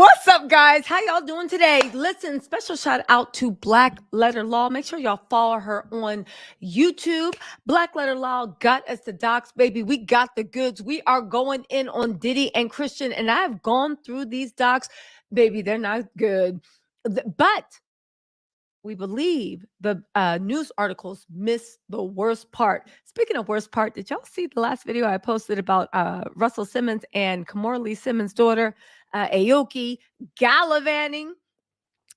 What's up, guys? How y'all doing today? Listen, special shout out to Black Letter Law. Make sure y'all follow her on YouTube. Black Letter Law got us the docs, baby. We got the goods. We are going in on Diddy and Christian, and I've gone through these docs, baby. They're not good, but we believe the news articles miss the worst part. Speaking of worst part, did y'all see the last video I posted about Russell Simmons and Kamora Lee Simmons' daughter, Aoki, gallivanting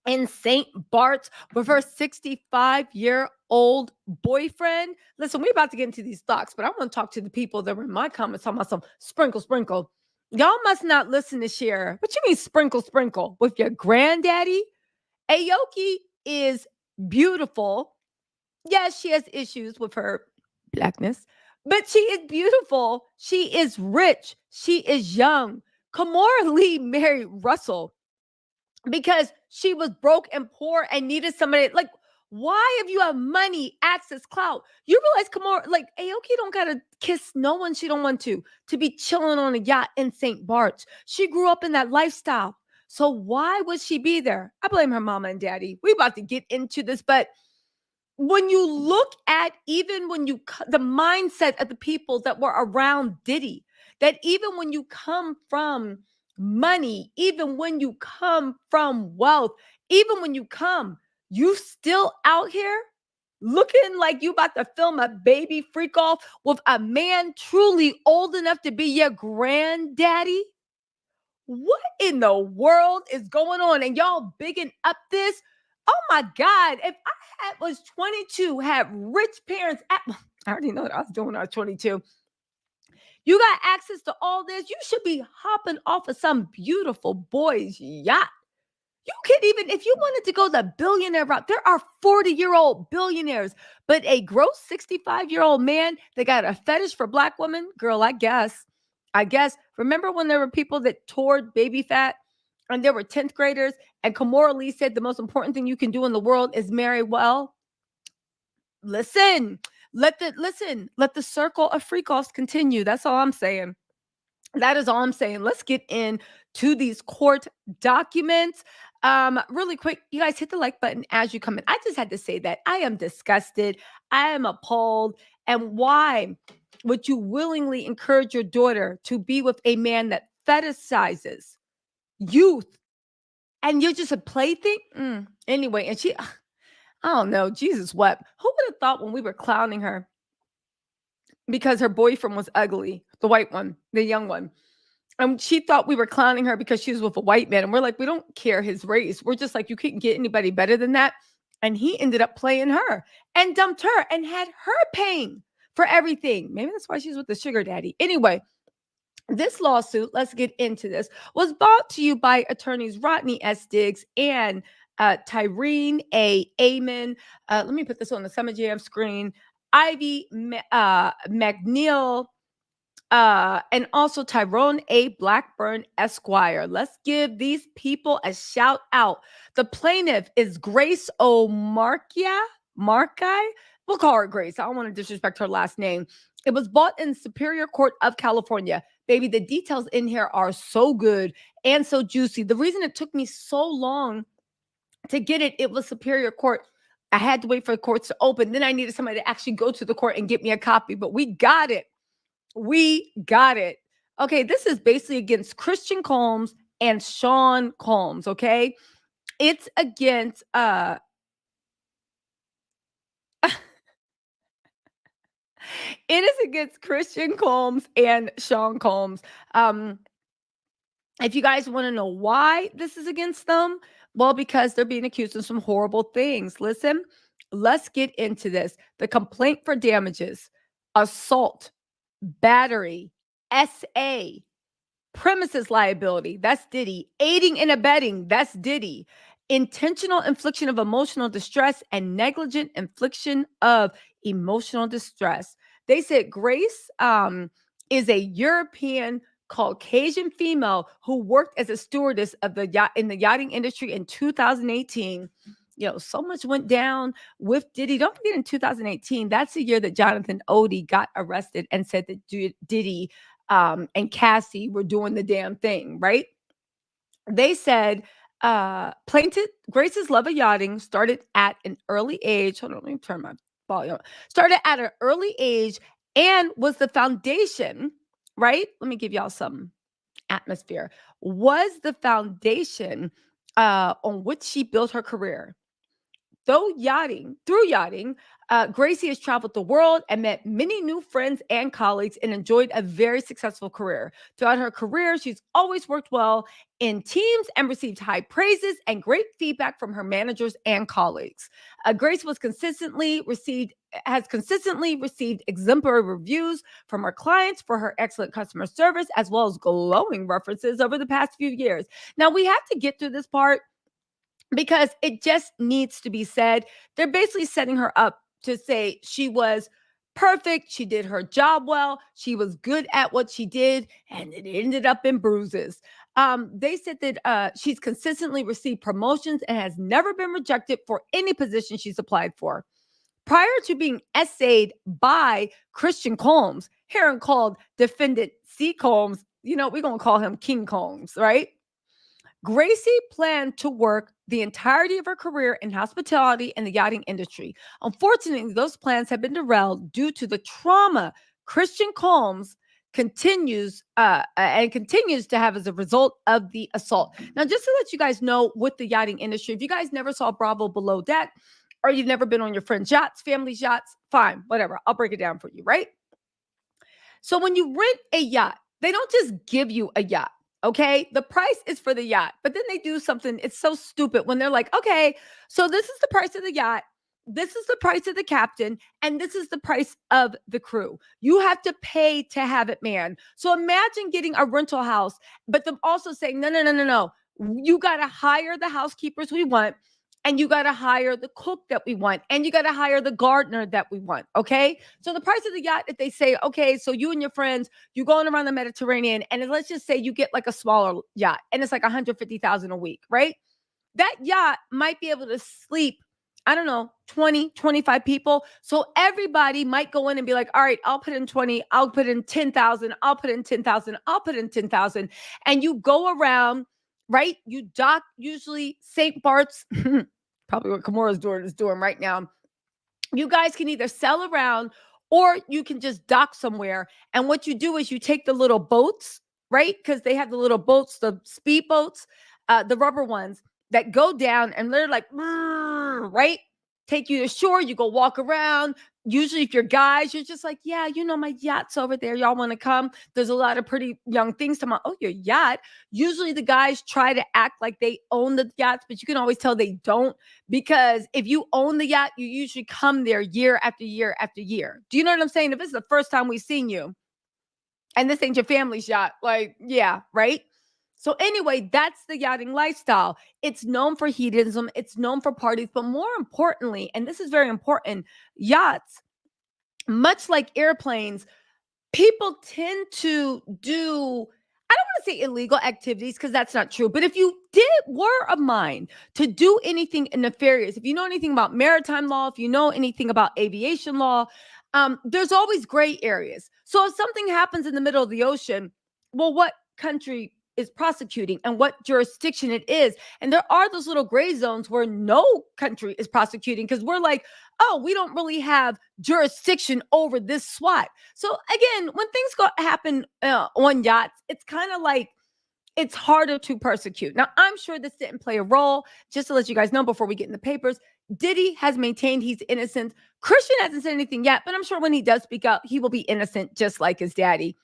in St. Bart's with her 65-year-old boyfriend? Listen, we're about to get into these thoughts, but I want to talk to the people that were in my comments talking about some sprinkle, sprinkle. Y'all must not listen to share. What you mean sprinkle, sprinkle? With your granddaddy? Aoki is beautiful. Yes, she has issues with her blackness, but she is beautiful. She is rich. She is young. Kamora Lee married Russell because she was broke and poor and needed somebody. Like, why, if you have money, access, clout, you realize Kamora, like, Aoki don't gotta kiss no one she don't want to be chilling on a yacht in St. Bart's. She grew up in that lifestyle. So why would she be there? I blame her mama and daddy. We about to get into this, but when you look at even when you the mindset of the people that were around Diddy, that even when you come from money, even when you come from wealth, even when you still out here looking like you about to film a baby freak off with a man truly old enough to be your granddaddy. What in the world is going on? And y'all bigging up this? Oh my God. If I was 22, had rich parents, I already know what I was doing when I was 22. You got access to all this. You should be hopping off of some beautiful boy's yacht. You could even, if you wanted to go the billionaire route, there are 40-year-old billionaires, but a gross 65-year-old man that got a fetish for black women, girl, I guess. Remember when there were people that toured baby fat and there were 10th graders and Kamora Lee said the most important thing you can do in the world is marry well? Let the circle of freak-offs continue. That's all I'm saying. That is all I'm saying. Let's get into these court documents. Really quick, you guys hit the like button as you come in. I just had to say that. I am disgusted. I am appalled. And why would you willingly encourage your daughter to be with a man that fetishizes youth and you're just a plaything? Anyway, and I don't know, Jesus wept. Who would have thought when we were clowning her because her boyfriend was ugly, the white one, the young one? And she thought we were clowning her because she was with a white man. And we're like, we don't care his race. We're just like, you couldn't get anybody better than that. And he ended up playing her and dumped her and had her paying for everything. Maybe that's why she's with the sugar daddy. Anyway, this lawsuit, let's get into this, was brought to you by attorneys Rodney S. Diggs and Tyreen A. Amon. Let me put this on the Summer Jam screen. Ivy McNeil, and also Tyrone A. Blackburn Esquire. Let's give these people a shout out. The plaintiff is Grace O'Markey. We'll call her Grace. I don't want to disrespect her last name. It was bought in Superior Court of California. Baby, the details in here are so good and so juicy. The reason it took me so long to get it, it was Superior Court. I had to wait for the courts to open. Then I needed somebody to actually go to the court and get me a copy, but we got it. Okay, this is basically against Christian Combs and Sean Combs, okay? It's against it is against Christian Combs and Sean Combs. If you guys want to know why this is against them, well, because they're being accused of some horrible things. Listen, let's get into this. The complaint for damages: assault, battery, SA, premises liability, that's Diddy, aiding and abetting, that's Diddy, intentional infliction of emotional distress, and negligent infliction of emotional distress. They said Grace is a European Caucasian female who worked as a stewardess of the yacht in the yachting industry in 2018. You know, so much went down with Diddy. Don't forget, in 2018, that's the year that Jonathan Odie got arrested and said that Diddy and Cassie were doing the damn thing, right? They said plaintiff Grace's love of yachting started at an early age. Hold on, let me turn my volume. Started at an early age and was the foundation, right? Let me give y'all some atmosphere. Was the foundation on which she built her career. Through yachting, Gracie has traveled the world and met many new friends and colleagues and enjoyed a very successful career. Throughout her career, she's always worked well in teams and received high praises and great feedback from her managers and colleagues. Grace has consistently received exemplary reviews from her clients for her excellent customer service, as well as glowing references over the past few years. Now, we have to get through this part because it just needs to be said. They're basically setting her up to say she was perfect. She did her job well. She was good at what she did, and it ended up in bruises. They said that she's consistently received promotions and has never been rejected for any position she's applied for. Prior to being essayed by Christian Combs, Heron called defendant C. Combs, we're going to call him King Combs, right? Gracie planned to work the entirety of her career in hospitality and the yachting industry. Unfortunately, those plans have been derailed due to the trauma Christian Combs continues to have as a result of the assault. Now, just to let you guys know, with the yachting industry, if you guys never saw Bravo Below Deck, or you've never been on your friend's yachts, family's yachts, fine, whatever. I'll break it down for you, right? So when you rent a yacht, they don't just give you a yacht. Okay. The price is for the yacht, but then they do something. It's so stupid when they're like, okay, so this is the price of the yacht. This is the price of the captain, and this is the price of the crew. You have to pay to have it manned. So imagine getting a rental house, but them also saying, no, no, no, no, no. You got to hire the housekeepers we want, and you got to hire the cook that we want, and you got to hire the gardener that we want. Okay. So the price of the yacht, if they say, okay, so you and your friends, you going around the Mediterranean, and let's just say you get like a smaller yacht and it's like 150,000 a week, right? That yacht might be able to sleep, I don't know, 20, 25 people. So everybody might go in and be like, all right, I'll put in 20, I'll put in 10,000, I'll put in 10,000, I'll put in 10,000. And you go around, right? You dock usually St. Bart's, probably what Kimura's doing right now. You guys can either sell around or you can just dock somewhere. And what you do is you take the little boats, right? Because they have the little boats, the speed boats, the rubber ones that go down and they're like, right? Take you to shore. You go walk around. Usually, if you're guys, you're just like, yeah, my yacht's over there. Y'all want to come? There's a lot of pretty young things to my, oh, your yacht. Usually, the guys try to act like they own the yachts, but you can always tell they don't, because if you own the yacht, you usually come there year after year after year. Do you know what I'm saying? If it's the first time we've seen you and this ain't your family's yacht, like, yeah, right? So anyway, that's the yachting lifestyle. It's known for hedonism. It's known for parties, but more importantly, and this is very important, yachts, much like airplanes, people tend to do, I don't want to say illegal activities because that's not true, but if you were a mind to do anything nefarious, if you know anything about maritime law, if you know anything about aviation law, there's always gray areas. So if something happens in the middle of the ocean, well, what country is prosecuting and what jurisdiction it is? And there are those little gray zones where no country is prosecuting because we're like, oh, we don't really have jurisdiction over this SWAT. So again, when things happen on yachts, it's kind of like it's harder to persecute. Now, I'm sure this didn't play a role. Just to let you guys know before we get in the papers, Diddy has maintained he's innocent. Christian hasn't said anything yet, but I'm sure when he does speak out, he will be innocent just like his daddy.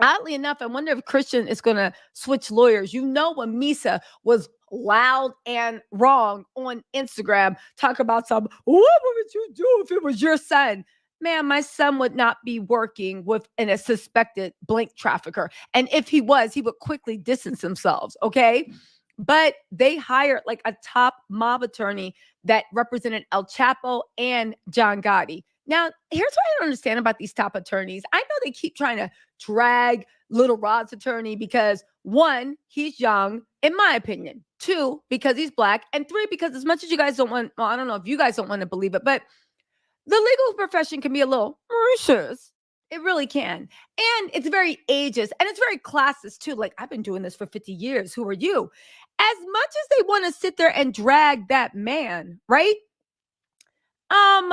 Oddly enough, I wonder if Christian is going to switch lawyers. When Misa was loud and wrong on Instagram, talk about what would you do if it was your son? Man, my son would not be working with a suspected blank trafficker. And if he was, he would quickly distance themselves. Okay. But they hired like a top mob attorney that represented El Chapo and John Gotti. Now, here's what I don't understand about these top attorneys. I know they keep trying to drag Little Rod's attorney because, one, he's young, in my opinion. Two, because he's black. And three, because as much as you guys don't want, well, I don't know if you guys don't want to believe it, but the legal profession can be a little racist. It really can. And it's very ageist and it's very classist too. Like, I've been doing this for 50 years. Who are you? As much as they want to sit there and drag that man, right? Um,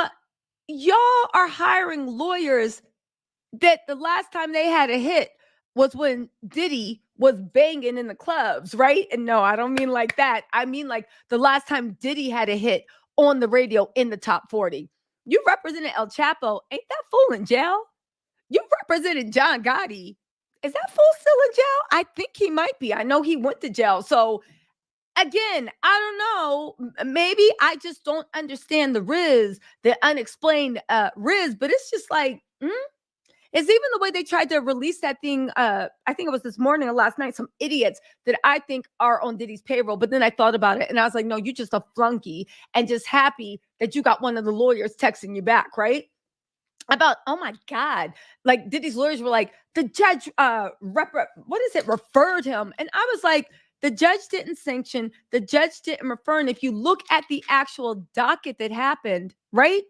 y'all are hiring lawyers that the last time they had a hit was when Diddy was banging in the clubs, right? And no, I don't mean like that. I mean like the last time Diddy had a hit on the radio in the top 40. You represented El Chapo. Ain't that fool in jail? You represented John Gotti. Is that fool still in jail? I think he might be. I know he went to jail. So again, I don't know. Maybe I just don't understand the Riz, the unexplained Riz, but it's just like, it's even the way they tried to release that thing. I think it was this morning or last night, some idiots that I think are on Diddy's payroll. But then I thought about it and I was like, no, you just a flunky and just happy that you got one of the lawyers texting you back, right? About, oh my God, like Diddy's lawyers were like, the judge, referred him. And I was like, the judge didn't sanction, the judge didn't refer. And if you look at the actual docket that happened, right?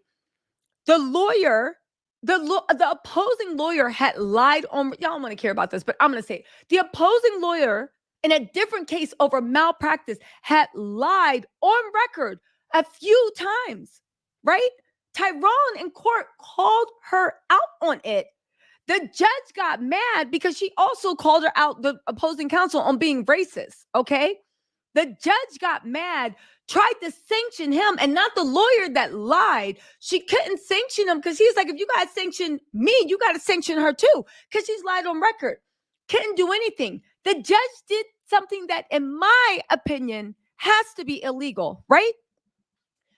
The lawyer, the opposing lawyer had lied on, y'all don't want to care about this, but I'm going to say it. The opposing lawyer in a different case over malpractice had lied on record a few times, right? Tyrone in court called her out on it. The judge got mad because she also called her out, the opposing counsel, on being racist, okay? The judge got mad, tried to sanction him, and not the lawyer that lied. She couldn't sanction him because he's like, if you guys sanction me, you got to sanction her too because she's lied on record. Couldn't do anything. The judge did something that, in my opinion, has to be illegal, right?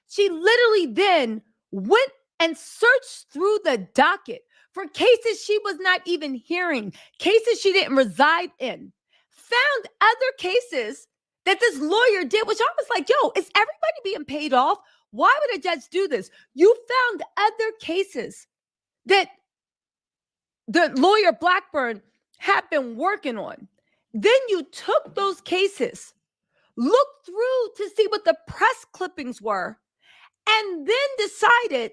She literally then went and searched through the docket for cases she was not even hearing, cases she didn't reside in, found other cases that this lawyer did, which I was like, yo, is everybody being paid off? Why would a judge do this? You found other cases that the lawyer Blackburn had been working on. Then you took those cases, looked through to see what the press clippings were, and then decided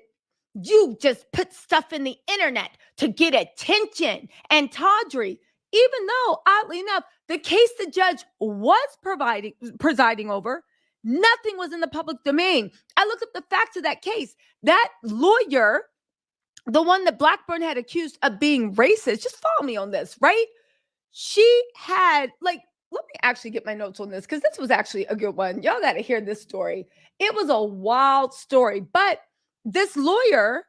you just put stuff in the internet to get attention and tawdry, even though, oddly enough, the case the judge was presiding over, nothing was in the public domain. I looked up the facts of that case. That lawyer, the one that Blackburn had accused of being racist, just follow me on this, right? She had, like, let me actually get my notes on this because this was actually a good one. Y'all got to hear this story. It was a wild story, but this lawyer,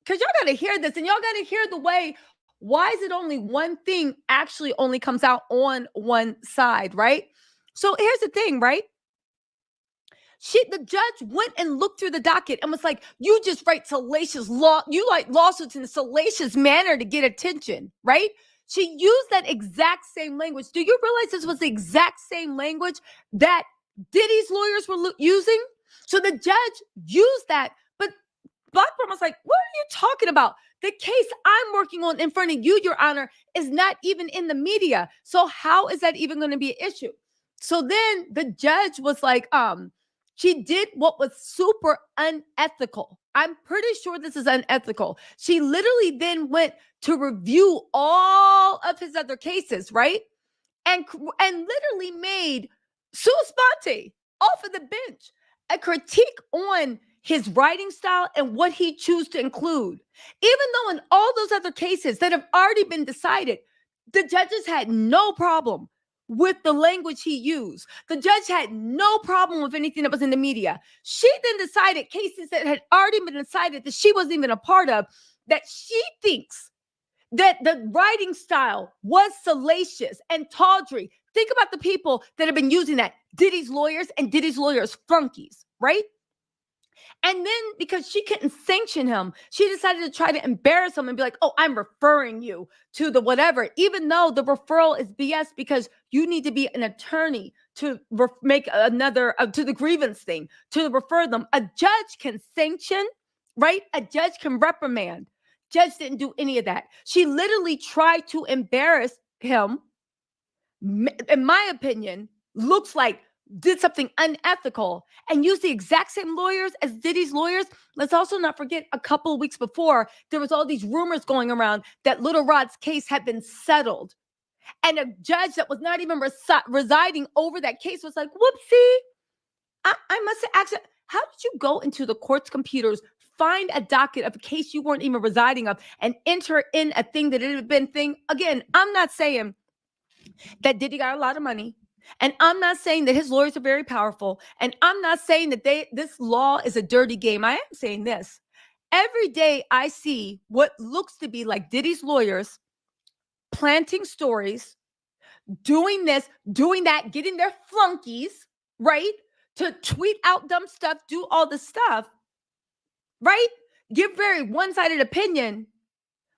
because y'all got to hear this and y'all got to hear the way, why is it only one thing actually only comes out on one side, right? So here's the thing, right? The judge went and looked through the docket and was like, you just write salacious law, you like lawsuits in a salacious manner to get attention, right? She used that exact same language. Do you realize this was the exact same language that Diddy's lawyers were using? So the judge used that, but Blackburn was like, what are you talking about? The case I'm working on in front of you, Your Honor, is not even in the media. So how is that even going to be an issue? So then the judge was like, she did what was super unethical. I'm pretty sure this is unethical. She literally then went to review all of his other cases, right? And literally made sua sponte off of the bench a critique on his writing style and what he chose to include. Even though in all those other cases that have already been decided, the judges had no problem with the language he used. The judge had no problem with anything that was in the media. She then decided cases that had already been decided that she wasn't even a part of, that she thinks that the writing style was salacious and tawdry. Think about the people that have been using that. Diddy's lawyers and Diddy's lawyers flunkies, right? And then because she couldn't sanction him, she decided to try to embarrass him and be like, oh, I'm referring you to the whatever, even though the referral is BS because you need to be an attorney to make another, to the grievance thing, to refer them. A judge can sanction, right? A judge can reprimand. Judge didn't do any of that. She literally tried to embarrass him. In my opinion, looks like did something unethical and used the exact same lawyers as Diddy's lawyers. Let's also not forget a couple of weeks before, there was all these rumors going around that Little Rod's case had been settled. And a judge that was not even residing over that case was like, whoopsie, I must have actually, how did you go into the court's computers, find a docket of a case you weren't even residing of, and enter in a thing that it had been thing? Again, I'm not saying that Diddy got a lot of money. And I'm not saying that his lawyers are very powerful. And I'm not saying that this law is a dirty game. I am saying this. Every day I see what looks to be like Diddy's lawyers planting stories, doing this, doing that, getting their flunkies, right? To tweet out dumb stuff, do all the stuff, right? Give very one-sided opinion.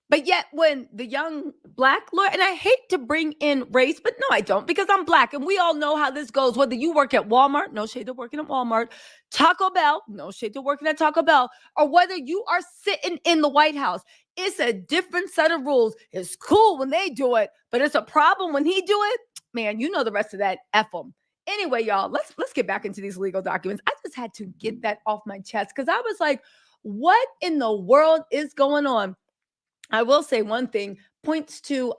But yet when the young black lawyer, and I hate to bring in race, but no, I don't, because I'm black and we all know how this goes. Whether you work at Walmart, no shade to working at Walmart, Taco Bell, no shade to working at Taco Bell, or whether you are sitting in the White House, it's a different set of rules. It's cool when they do it, but it's a problem when he do it. Man, you know the rest of that, F them. Anyway, y'all, let's get back into these legal documents. I just had to get that off my chest because I was like, what in the world is going on? I will say one thing, points to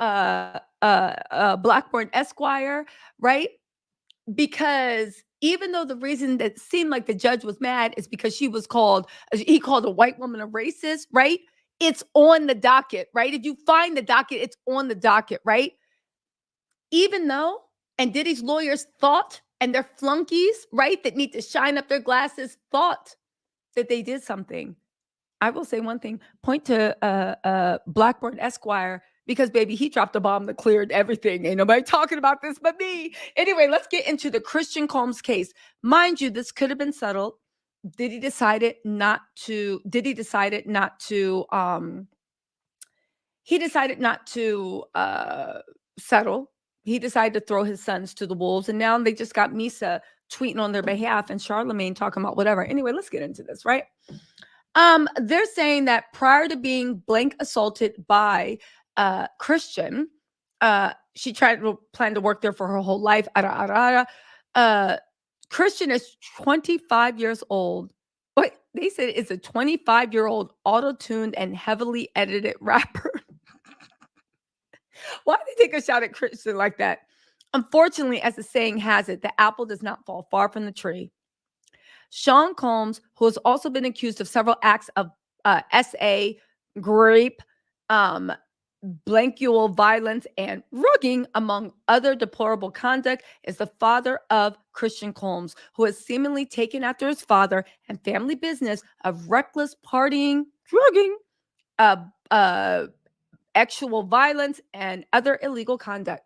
Blackburn Esquire, right? Because even though the reason that seemed like the judge was mad is because he called a white woman a racist, right? It's on the docket, right? If you find the docket, it's on the docket, right? Even though, and Diddy's lawyers thought, and their flunkies, right, that need to shine up their glasses, thought that they did something. I will say one thing, point to Blackburn Esquire, because baby, he dropped a bomb that cleared everything. Ain't nobody talking about this but me. Anyway, let's get into the Christian Combs case. Mind you, this could have been settled. Diddy decided not to settle. He decided to throw his sons to the wolves. And now they just got Misa tweeting on their behalf and Charlemagne talking about whatever. Anyway, let's get into this, right? They're saying that prior to being blank assaulted by Christian, she planned to work there for her whole life. Christian is 25 years old. But they said it's a 25-year-old auto-tuned and heavily edited rapper. Why did they take a shot at Christian like that? Unfortunately, as the saying has it, the apple does not fall far from the tree. Sean Combs, who has also been accused of several acts of SA, grape, blankual violence, and rugging, among other deplorable conduct, is the father of Christian Combs, who has seemingly taken after his father and family business of reckless partying, drugging, actual violence, and other illegal conduct.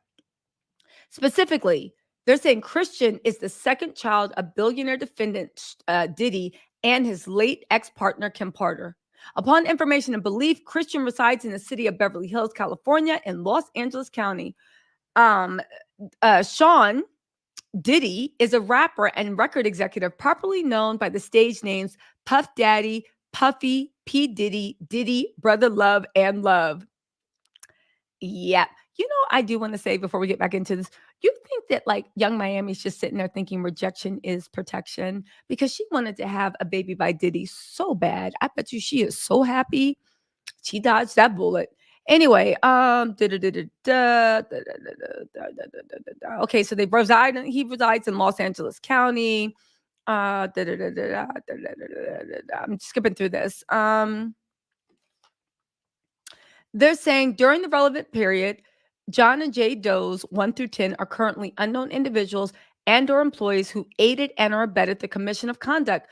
Specifically, they're saying Christian is the second child of billionaire defendant Diddy and his late ex-partner Kim Porter. Upon information and belief, Christian resides in the city of Beverly Hills, California, in Los Angeles County. Sean Diddy is a rapper and record executive, properly known by the stage names Puff Daddy, Puffy, P. Diddy, Diddy, Brother Love, and Love. Yeah. You know, I do want to say before we get back into this, you think that like young Miami's just sitting there thinking rejection is protection because she wanted to have a baby by Diddy so bad. I bet you she is so happy she dodged that bullet. Anyway, okay, so he resides in Los Angeles County. I'm skipping through this. They're saying during the relevant period, John and Jay Doe's 1 through 10 are currently unknown individuals and or employees who aided and or abetted the commission of conduct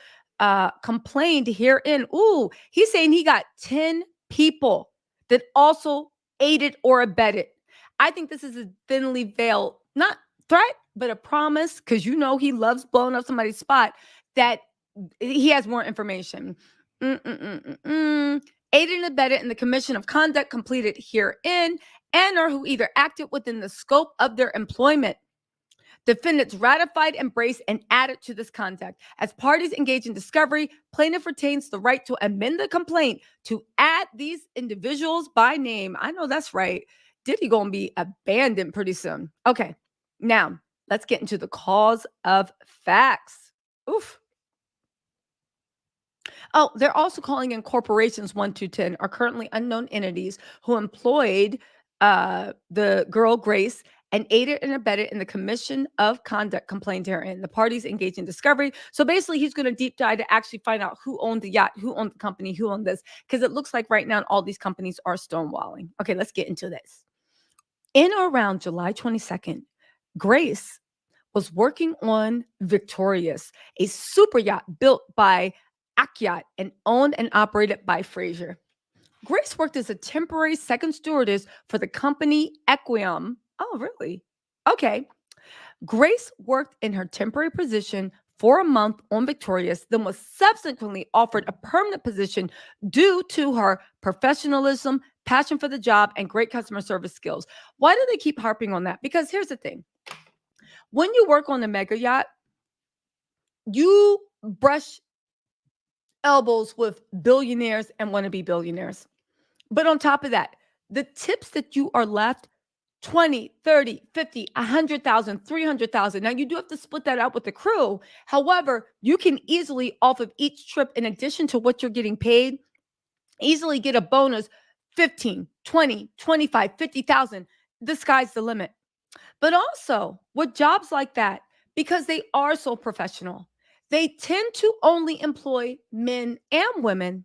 complained herein. Ooh, he's saying he got 10 people that also aided or abetted. I think this is a thinly veiled, not threat, but a promise, because you know he loves blowing up somebody's spot, that he has more information. Aided and abetted in the commission of conduct completed herein and or who either acted within the scope of their employment. Defendants ratified, embraced, and added to this conduct. As parties engage in discovery, plaintiff retains the right to amend the complaint to add these individuals by name. I know that's right. Diddy gonna be abandoned pretty soon. Okay, now let's get into the cause of facts. Oof. Oh, they're also calling in corporations 1 to 10 are currently unknown entities who employed the girl Grace and aided and abetted in the commission of conduct complained herein. The parties engaged in discovery. So basically, he's going to deep dive to actually find out who owned the yacht, who owned the company, who owned this, because it looks like right now all these companies are stonewalling. Okay, let's get into this. In or around July 22nd, Grace was working on Victorious, a super yacht built by Yacht and owned and operated by Fraser. Grace worked as a temporary second stewardess for the company Equium. Oh, really? Okay. Grace worked in her temporary position for a month on Victorious, then was subsequently offered a permanent position due to her professionalism, passion for the job, and great customer service skills. Why do they keep harping on that? Because here's the thing. When you work on a mega yacht, you brush elbows with billionaires and wannabe billionaires. But on top of that, the tips that you are left 20, 30, 50, 100,000, 300,000. Now you do have to split that out with the crew. However, you can easily off of each trip, in addition to what you're getting paid, easily get a bonus 15, 20, 25, 50,000. The sky's the limit. But also with jobs like that, because they are so professional, they tend to only employ men and women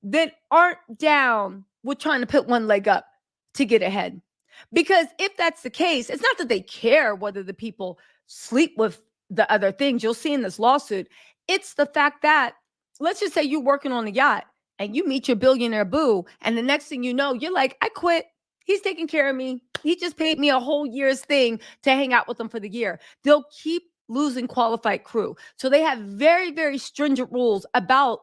that aren't down with trying to put one leg up to get ahead. Because if that's the case, it's not that they care whether the people sleep with the other things you'll see in this lawsuit. It's the fact that, let's just say you're working on a yacht and you meet your billionaire boo, and the next thing you know, you're like, I quit. He's taking care of me. He just paid me a whole year's thing to hang out with him for the year. They'll keep losing qualified crew. So they have very, very stringent rules about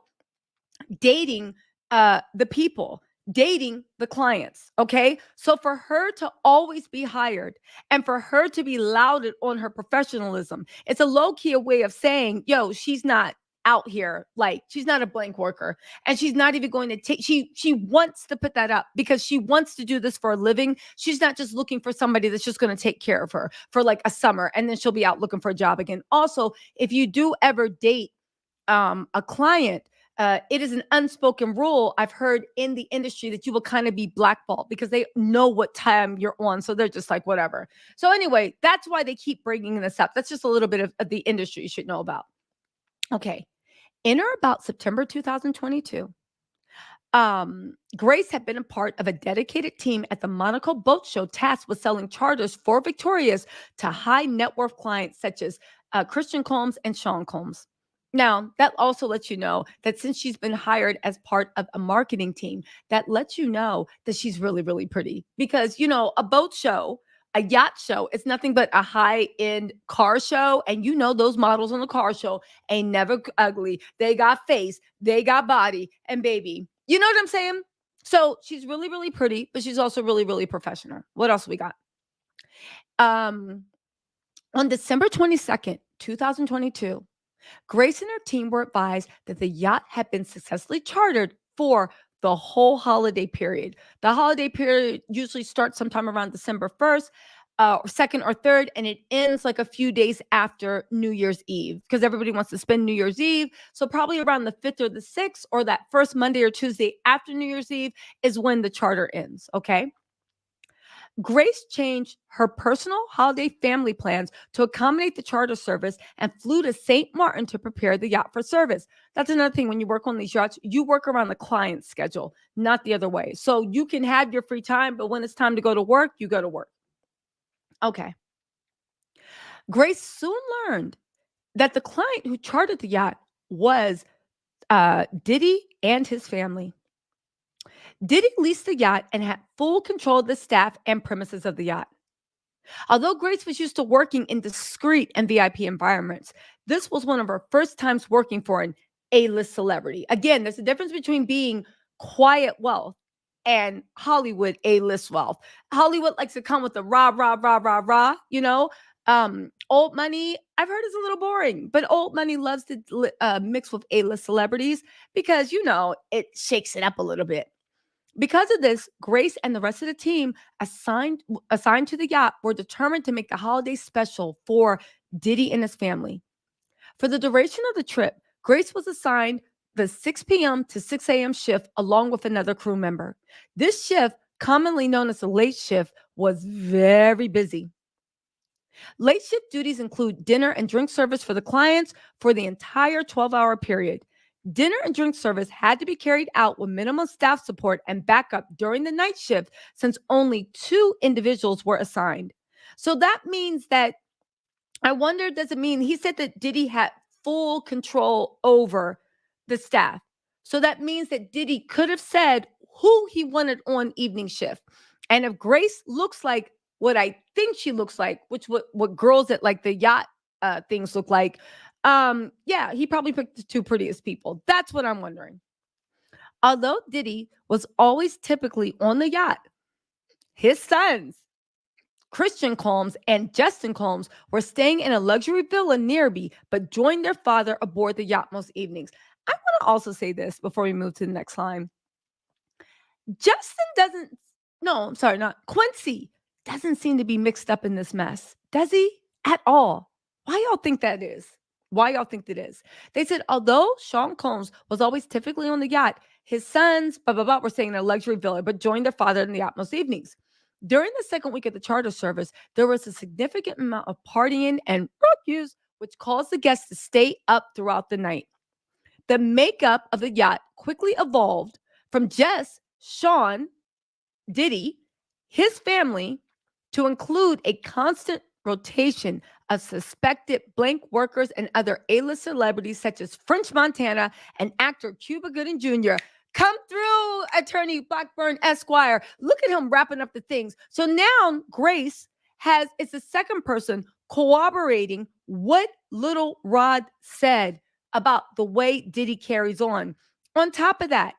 dating the people, dating the clients. Okay. So for her to always be hired and for her to be lauded on her professionalism, it's a low key way of saying, yo, she's not out here, like she's not a blank worker, and she's not even going to take, she wants to put that up because she wants to do this for a living. She's not just looking for somebody that's just going to take care of her for like a summer and then she'll be out looking for a job again. Also, if you do ever date a client, it is an unspoken rule I've heard in the industry that you will kind of be blackballed because they know what time you're on. So they're just like, whatever. So anyway, that's why they keep bringing this up. That's just a little bit of the industry you should know about. Okay. In or about September 2022, Grace had been a part of a dedicated team at the Monaco Boat Show tasked with selling charters for Victorious to high net worth clients such as Christian Combs and Sean Combs. Now, that also lets you know that since she's been hired as part of a marketing team, that lets you know that she's really, really pretty. Because, you know, a boat show, a yacht show, it's nothing but a high-end car show. And you know those models on the car show ain't never ugly. They got face, they got body, and baby. You know what I'm saying? So she's really, really pretty, but she's also really, really professional. What else we got? On December 22nd, 2022, Grace and her team were advised that the yacht had been successfully chartered for the whole holiday period. The holiday period usually starts sometime around December 1st, or 2nd or 3rd, and it ends like a few days after New Year's Eve because everybody wants to spend New Year's Eve. So probably around the 5th or the 6th or that first Monday or Tuesday after New Year's Eve is when the charter ends, okay? Grace changed her personal holiday family plans to accommodate the charter service and flew to St. Martin to prepare the yacht for service. That's another thing. When you work on these yachts, you work around the client's schedule, not the other way. So you can have your free time, but when it's time to go to work, you go to work. Okay. Grace soon learned that the client who chartered the yacht was Diddy and his family. Diddy leased the yacht and had full control of the staff and premises of the yacht. Although Grace was used to working in discreet and VIP environments, this was one of her first times working for an A-list celebrity. Again, there's a difference between being quiet wealth and Hollywood A-list wealth. Hollywood likes to come with the rah, rah, rah, rah, rah, you know? Old money, I've heard is a little boring, but old money loves to mix with A-list celebrities because, you know, it shakes it up a little bit. Because of this, Grace and the rest of the team assigned to the yacht were determined to make the holiday special for Diddy and his family. For the duration of the trip, Grace was assigned the 6 p.m. to 6 a.m. shift along with another crew member. This shift, commonly known as the late shift, was very busy. Late shift duties include dinner and drink service for the clients for the entire 12-hour period. Dinner and drink service had to be carried out with minimum staff support and backup during the night shift since only 2 individuals were assigned. So that means that I wonder, does it mean he said that Diddy had full control over the staff? So that means that Diddy could have said who he wanted on evening shift. And if Grace looks like what I think she looks like, which what girls at like the yacht things look like, yeah, he probably picked the two prettiest people. That's what I'm wondering. Although Diddy was always typically on the yacht, his sons, Christian Combs and Justin Combs, were staying in a luxury villa nearby, but joined their father aboard the yacht most evenings. I want to also say this before we move to the next line. Justin doesn't, no, I'm sorry, not Quincy, doesn't seem to be mixed up in this mess, does he? At all. Why y'all think that is? Why y'all think that is? They said, although Sean Combs was always typically on the yacht, his sons, blah, blah, blah, were staying in a luxury villa, but joined their father in the yacht most evenings. During the second week of the charter service, there was a significant amount of partying and drug use, which caused the guests to stay up throughout the night. The makeup of the yacht quickly evolved from just Sean, Diddy, his family, to include a constant rotation of suspected blank workers and other A-list celebrities such as French Montana and actor Cuba Gooding Jr. Come through, attorney Blackburn Esquire. Look at him wrapping up the things. So now Grace is the second person corroborating what Little Rod said about the way Diddy carries on. On top of that,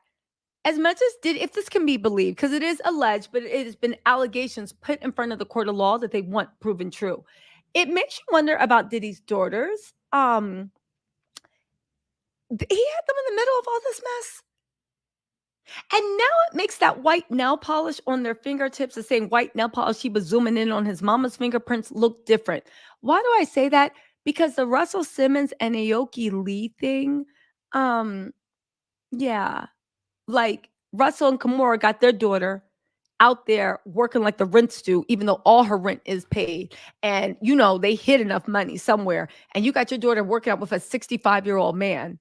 as much as Diddy, if this can be believed, because it is alleged, but it has been allegations put in front of the court of law that they want proven true. It makes you wonder about Diddy's daughters. He had them in the middle of all this mess. And now it makes that white nail polish on their fingertips, the same white nail polish he was zooming in on his mama's fingerprints, look different. Why do I say that? Because the Russell Simmons and Aoki Lee thing, yeah, like Russell and Kimura got their daughter out there working like the rent stew, even though all her rent is paid. And, they hid enough money somewhere. And you got your daughter working out with a 65-year-old man.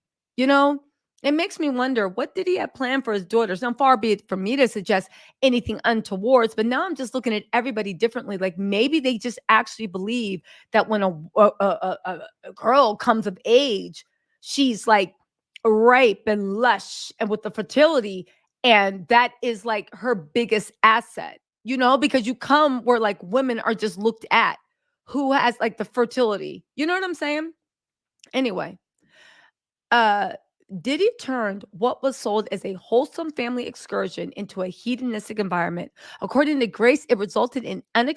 It makes me wonder, what did he have planned for his daughters? Now, far be it from me to suggest anything untowards, but now I'm just looking at everybody differently. Like maybe they just actually believe that when a girl comes of age, she's like ripe and lush and with the fertility, and that is like her biggest asset, because you come where like women are just looked at who has like the fertility. You know what I'm saying? Anyway, Diddy turned what was sold as a wholesome family excursion into a hedonistic environment. According to Grace, it resulted in an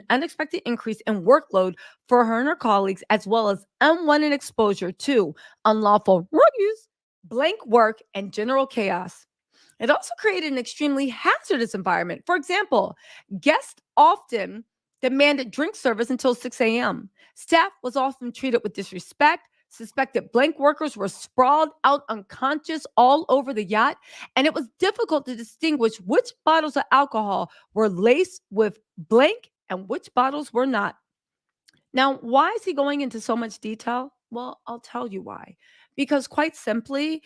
unexpected increase in workload for her and her colleagues, as well as unwanted exposure to unlawful drug use, blank work, and general chaos. It also created an extremely hazardous environment. For example, guests often demanded drink service until 6 a.m. Staff was often treated with disrespect. Suspected blank workers were sprawled out unconscious all over the yacht, and it was difficult to distinguish which bottles of alcohol were laced with blank and which bottles were not. Now, why is he going into so much detail? Well, I'll tell you why. Because quite simply,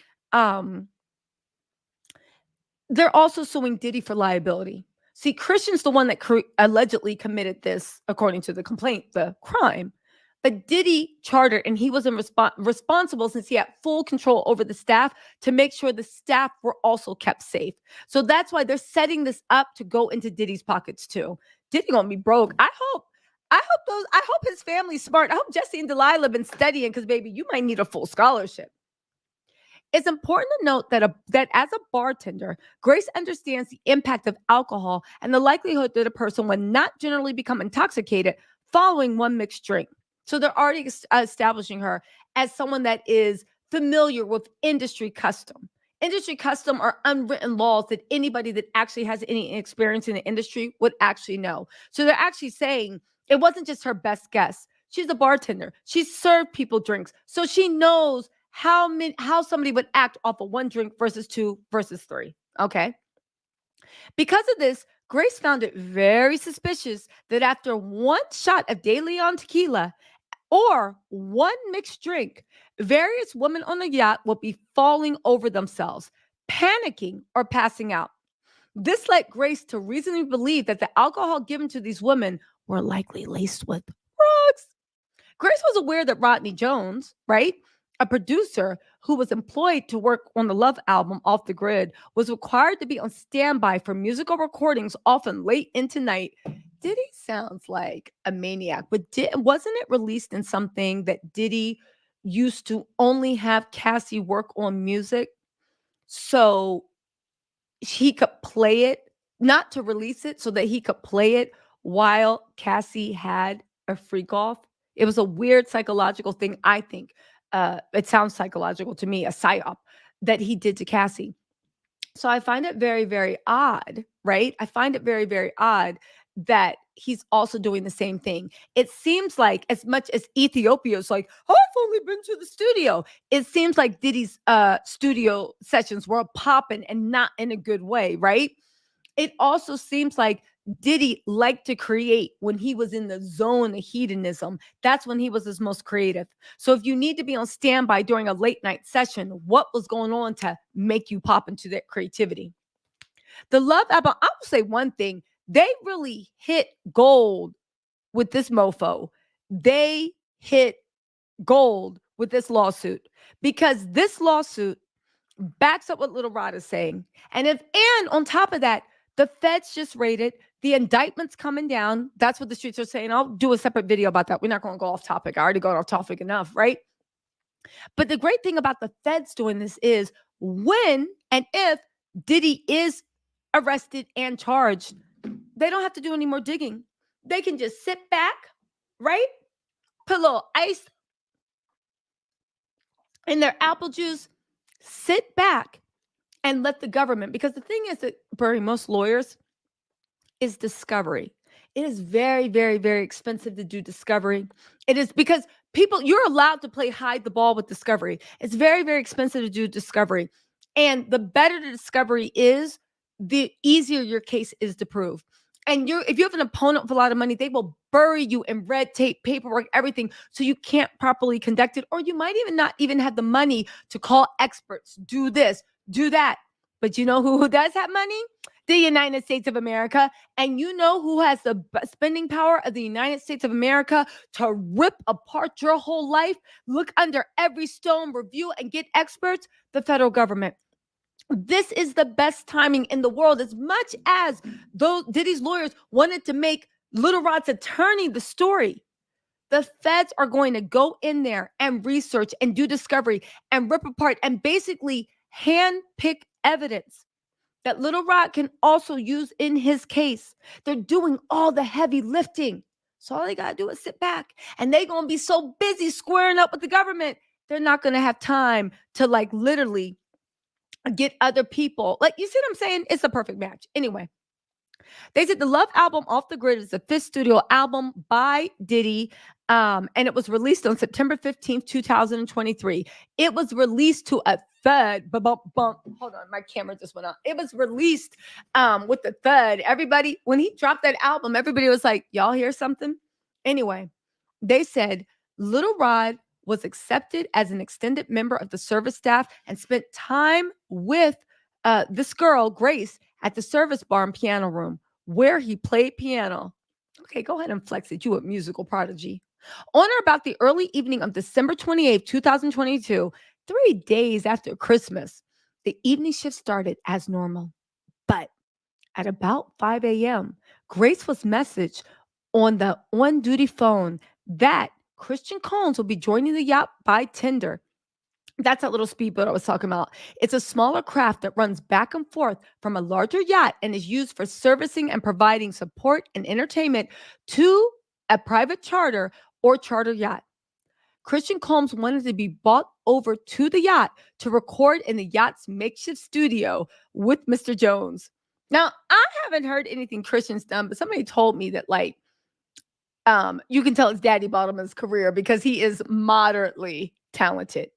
they're also suing Diddy for liability. See, Christian's the one that allegedly committed this, according to the complaint, the crime. But Diddy chartered, and he was responsible, since he had full control over the staff, to make sure the staff were also kept safe. So that's why they're setting this up to go into Diddy's pockets too. Diddy gonna be broke. I hope his family's smart. I hope Jesse and Delilah been studying, because baby, you might need a full scholarship. It's important to note that as a bartender, Grace understands the impact of alcohol and the likelihood that a person would not generally become intoxicated following one mixed drink. So they're already establishing her as someone that is familiar with industry custom. industry custom or unwritten laws that anybody that actually has any experience in the industry would actually know. So they're actually saying it wasn't just her best guess. She's a bartender. She served people drinks. So she knows how somebody would act off of one drink versus two versus three. Okay. Because of this, Grace found it very suspicious that after one shot of De Leon tequila or one mixed drink, various women on the yacht will be falling over themselves, panicking, or passing out. This led Grace to reasonably believe that the alcohol given to these women were likely laced with drugs. Grace was aware that Rodney Jones, right, a producer who was employed to work on the Love album Off the Grid, was required to be on standby for musical recordings often late into night. Diddy sounds like a maniac, but wasn't it released in something that Diddy used to only have Cassie work on music so he could play it, not to release it, so that he could play it while Cassie had a freak off? It was a weird psychological thing, I think. It sounds psychological to me, a psyop that he did to Cassie. So I find it very, very odd, right? I find it very, very odd that he's also doing the same thing. It seems like, as much as Ethiopia's like, oh, I've only been to the studio, it seems like Diddy's studio sessions were popping and not in a good way, right? It also seems like Diddy liked to create when he was in the zone of hedonism. That's when he was his most creative. So if you need to be on standby during a late night session, what was going on to make you pop into that creativity? The Love album, I will say one thing. They really hit gold with this mofo. They hit gold with this lawsuit because this lawsuit backs up what Little Rod is saying. And on top of that, the feds just raided, the indictment's coming down. That's what the streets are saying. I'll do a separate video about that. We're not going to go off topic. I already got off topic enough, right? But the great thing about the feds doing this is when and if Diddy is arrested and charged, they don't have to do any more digging. They can just sit back, right? Put a little ice in their apple juice, sit back and let the government, because the thing is that, Burry, most lawyers, is discovery. It is very, very, very expensive to do discovery. It is because you're allowed to play hide the ball with discovery. It's very, very expensive to do discovery. And the better the discovery is, the easier your case is to prove. And if you have an opponent with a lot of money, they will bury you in red tape, paperwork, everything, so you can't properly conduct it. Or you might even not even have the money to call experts, do this, do that. But you know who does have money? The United States of America. And you know who has the spending power of the United States of America to rip apart your whole life, look under every stone, review, and get experts? The federal government. This is the best timing in the world. As much as those Diddy's lawyers wanted to make Little Rod's attorney the story, the feds are going to go in there and research and do discovery and rip apart and basically hand pick evidence that Little Rod can also use in his case. They're doing all the heavy lifting. So all they got to do is sit back, and they're going to be so busy squaring up with the government, they're not going to have time to literally get other people. You see what I'm saying? It's a perfect match. Anyway, they said the Love album Off the Grid is the fifth studio album by Diddy. And it was released on September 15th, 2023. It was released to a thud. Hold on, my camera just went out. It was released with the thud. Everybody, when he dropped that album, everybody was like, y'all hear something? Anyway, they said Little Rod was accepted as an extended member of the service staff and spent time with this girl, Grace, at the service bar and piano room where he played piano. Okay, go ahead and flex it. You a musical prodigy. On or about the early evening of December 28th, 2022, 3 days after Christmas, the evening shift started as normal. But at about 5 a.m., Grace was messaged on the on-duty phone that Christian Combs will be joining the yacht by tender. That's that little speedboat I was talking about. It's a smaller craft that runs back and forth from a larger yacht and is used for servicing and providing support and entertainment to a private charter or charter yacht. Christian Combs wanted to be brought over to the yacht to record in the yacht's makeshift studio with Mr. Jones. Now, I haven't heard anything Christian's done, but somebody told me that you can tell his daddy bought him his career because he is moderately talented.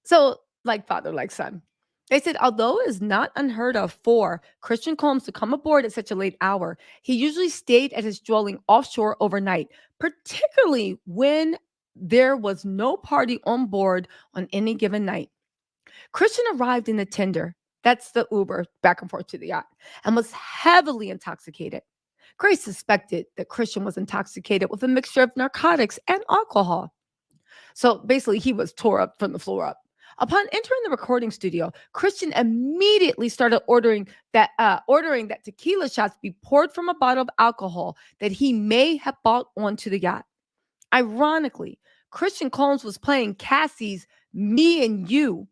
So, like father, like son. They said, although it is not unheard of for Christian Combs to come aboard at such a late hour, he usually stayed at his dwelling offshore overnight, particularly when there was no party on board on any given night. Christian arrived in the tender, that's the Uber back and forth to the yacht, and was heavily intoxicated. Grace suspected that Christian was intoxicated with a mixture of narcotics and alcohol. So basically, he was tore up from the floor up. Upon entering the recording studio, Christian immediately started ordering that tequila shots be poured from a bottle of alcohol that he may have bought onto the yacht. Ironically, Christian Combs was playing Cassie's "Me and You."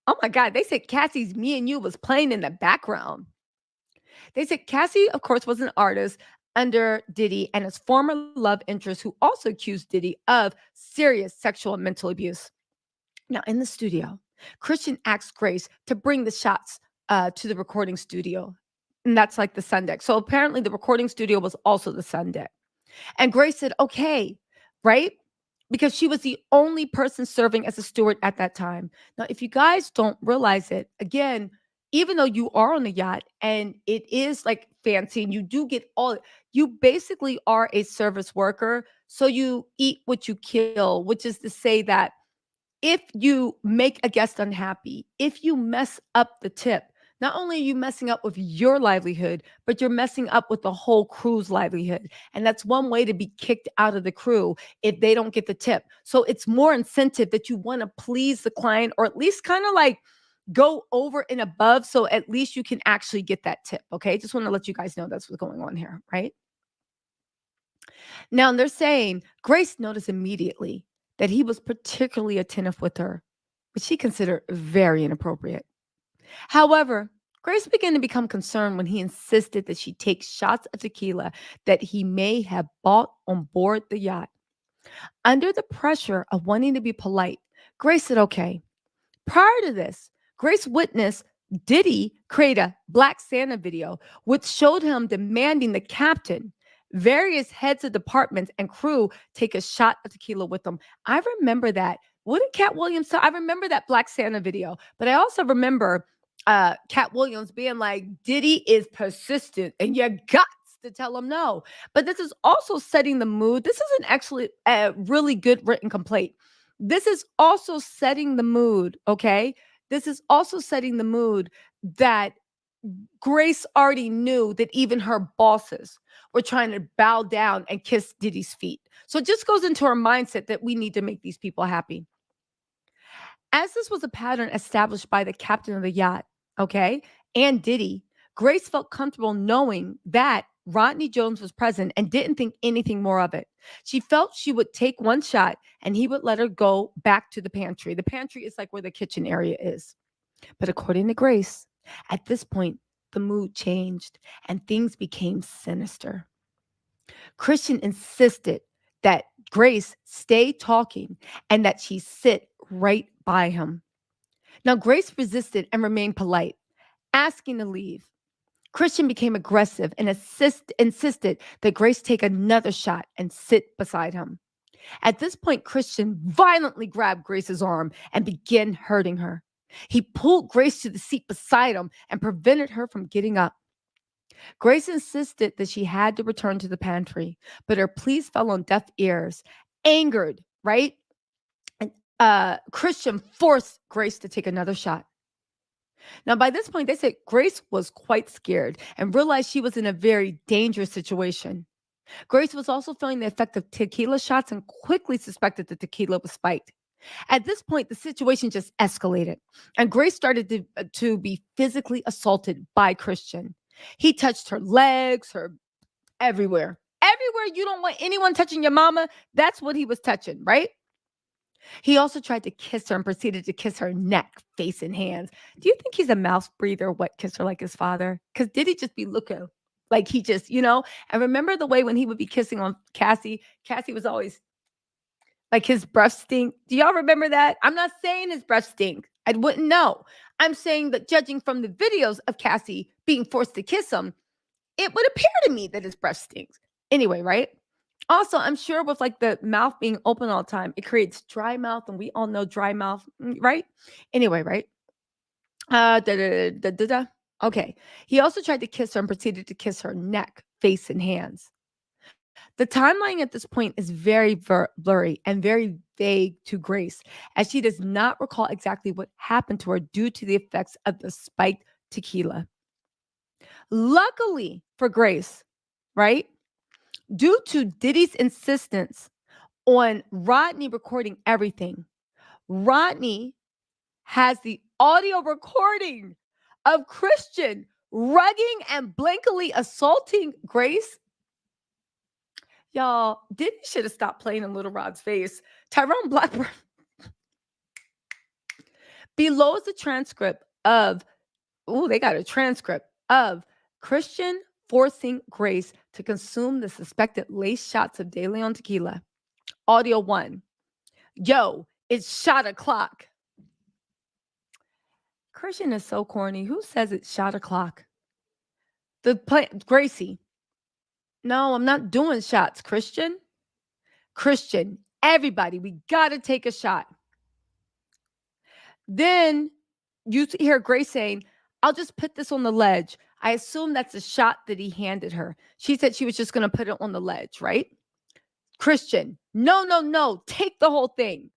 Oh my God, they said Cassie's "Me and You" was playing in the background. They said Cassie, of course, was an artist under Diddy and his former love interest, who also accused Diddy of serious sexual and mental abuse. Now, in the studio, Christian asked Grace to bring the shots to the recording studio. And that's like the sun deck. So apparently, the recording studio was also the sun deck. And Grace said, okay, right? Because she was the only person serving as a steward at that time. Now, if you guys don't realize it, again, even though you are on the yacht and it is like fancy and you do get all, you basically are a service worker. So you eat what you kill, which is to say that if you make a guest unhappy, if you mess up the tip, not only are you messing up with your livelihood, but you're messing up with the whole crew's livelihood. And that's one way to be kicked out of the crew if they don't get the tip. So it's more incentive that you want to please the client or at least kind of like go over and above so at least you can actually get that tip. Okay. Just want to let you guys know that's what's going on here. Right. Now they're saying Grace noticed immediately that he was particularly attentive with her, which she considered very inappropriate. However, Grace began to become concerned when he insisted that she take shots of tequila that he may have bought on board the yacht. Under the pressure of wanting to be polite, Grace said, okay. Prior to this, Grace witnessed Diddy create a Black Santa video, which showed him demanding the captain, various heads of departments, and crew take a shot of tequila with them. I remember that. What did Cat Williams tell? I remember that Black Santa video, but I also remember Cat Williams being like, Diddy is persistent and you got to tell him no. But this is also setting the mood. This is an actually a really good written complaint. This is also setting the mood, okay? This is also setting the mood that Grace already knew that even her bosses were trying to bow down and kiss Diddy's feet. So it just goes into her mindset that we need to make these people happy. As this was a pattern established by the captain of the yacht, okay, and Diddy, Grace felt comfortable knowing that Rodney Jones was present and didn't think anything more of it. She felt she would take one shot and he would let her go back to the pantry. The pantry is like where the kitchen area is. But according to Grace, at this point, the mood changed and things became sinister. Christian insisted that Grace stay talking and that she sit right by him. Now, Grace resisted and remained polite, asking to leave. Christian became aggressive and insisted that Grace take another shot and sit beside him. At this point, Christian violently grabbed Grace's arm and began hurting her. He pulled Grace to the seat beside him and prevented her from getting up. Grace insisted that she had to return to the pantry, but her pleas fell on deaf ears. Angered, right? And Christian forced Grace to take another shot. Now, by this point, they said Grace was quite scared and realized she was in a very dangerous situation. Grace was also feeling the effect of tequila shots and quickly suspected that tequila was spiked. At this point, the situation just escalated, and Grace started to be physically assaulted by Christian. He touched her legs, her everywhere. Everywhere you don't want anyone touching your mama, that's what he was touching, right? He also tried to kiss her and proceeded to kiss her neck, face, and hands. Do you think he's a mouth breather, wet kisser like his father? Because did he just be looking like he just, And remember the way when he would be kissing on Cassie? Cassie was always Like his breath stink. Do y'all remember that? I'm not saying his breath stink. I wouldn't know. I'm saying that judging from the videos of Cassie being forced to kiss him, it would appear to me that his breath stinks. Anyway, right? Also, I'm sure with like the mouth being open all the time, it creates dry mouth, and we all know dry mouth, right? Anyway, right? Okay. He also tried to kiss her and proceeded to kiss her neck, face, and hands. The timeline at this point is very blurry and very vague to Grace, as she does not recall exactly what happened to her due to the effects of the spiked tequila. Luckily for Grace, right? Due to Diddy's insistence on Rodney recording everything, Rodney has the audio recording of Christian rugging and blankly assaulting Grace. Y'all, Diddy should have stopped playing in Little Rod's face. Tyrone Blackburn. Below is a transcript of, they got a transcript of Christian forcing Grace to consume the suspected lace shots of De Leon tequila. Audio 1. Yo, it's shot o'clock. Christian is so corny. Who says it's shot o'clock? Gracie. No, I'm not doing shots, Christian. Christian, everybody, we got to take a shot. Then you hear Grace saying, I'll just put this on the ledge. I assume that's a shot that he handed her. She said she was just going to put it on the ledge, right? Christian, no, take the whole thing.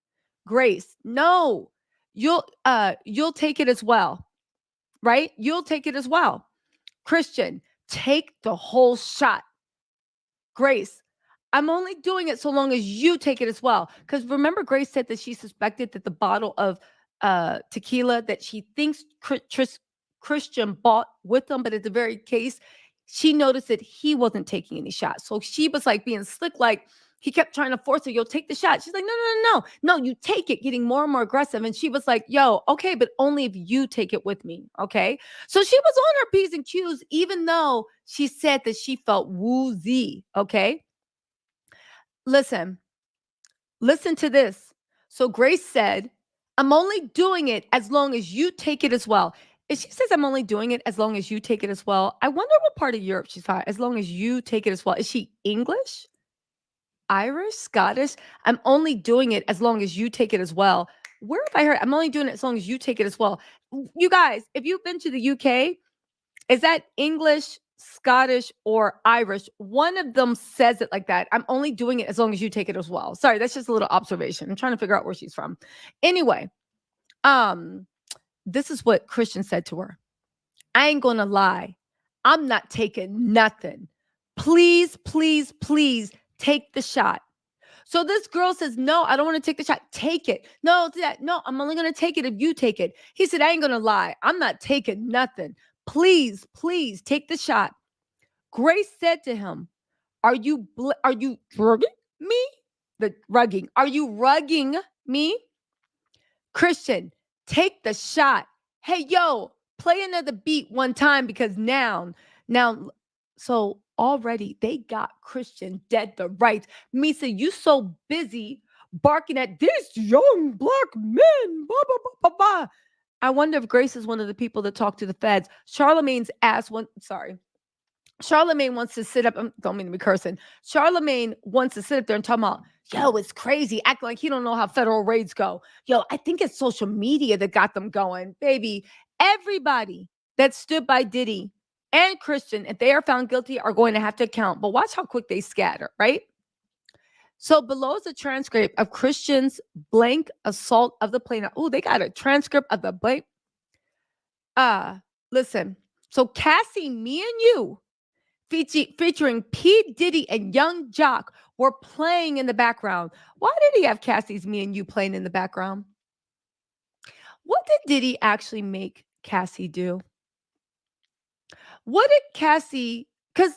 Grace, no, you'll take it as well, right? You'll take it as well. Christian, take the whole shot. Grace, I'm only doing it so long as you take it as well. Because remember, Grace said that she suspected that the bottle of tequila that she thinks Christian bought with them, but at the very case, she noticed that he wasn't taking any shots. So she was like being slick, like he kept trying to force her, yo, take the shot. She's like, no, you take it, getting more and more aggressive. And she was like, yo, okay, but only if you take it with me, okay? So she was on her P's and Q's, even though she said that she felt woozy, okay? Listen to this. So Grace said, I'm only doing it as long as you take it as well. If she says I'm only doing it as long as you take it as well, I wonder what part of Europe she's from. As long as you take it as well. Is she English? Irish? Scottish? I'm only doing it as long as you take it as well. Where have I heard? I'm only doing it as long as you take it as well. You guys, if you've been to the UK, is that English, Scottish, or Irish? One of them says it like that. I'm only doing it as long as you take it as well. Sorry, that's just a little observation. I'm trying to figure out where she's from. Anyway, this is what Christian said to her. I ain't gonna lie. I'm not taking nothing. Please, please, please take the shot. So this girl says, no, I don't want to take the shot. Take it. No, I'm only going to take it if you take it. He said, I ain't going to lie. I'm not taking nothing. Please, please take the shot. Grace said to him, are you rugging me? The rugging. Are you rugging me? Christian, take the shot. Hey, yo, play another beat one time because now, so already they got Christian dead to rights. Misa, you so busy barking at this young black men. Blah, blah, blah, blah, blah. I wonder if Grace is one of the people that talk to the feds. Charlemagne's ass Charlemagne wants to sit up. Don't mean to be cursing. Charlemagne wants to sit up there and talk about, yo, it's crazy. Acting like he don't know how federal raids go. Yo, I think it's social media that got them going. Baby, everybody that stood by Diddy and Christian, if they are found guilty, are going to have to account. But watch how quick they scatter, right? So below is a transcript of Christian's blank assault of the plaintiff. Oh, they got a transcript of the blank. Listen. So Cassie, me and you, featuring P. Diddy and Young Jock, were playing in the background. Why did he have Cassie's Me and You playing in the background? What did Diddy actually make Cassie do? What did Cassie, because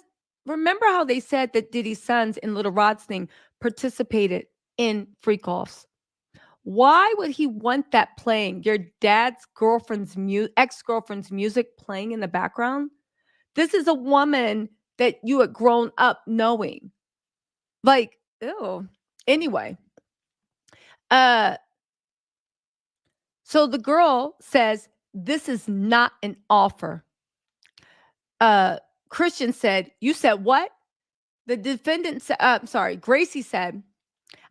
remember how they said that Diddy's sons in Little Rod's thing participated in freak offs? Why would he want that playing? Your dad's ex-girlfriend's music playing in the background? This is a woman that you had grown up knowing. Like, ew. Anyway, Uh, so the girl says, this is not an offer. Christian said, you said what? The defendant said, sorry, Gracie said,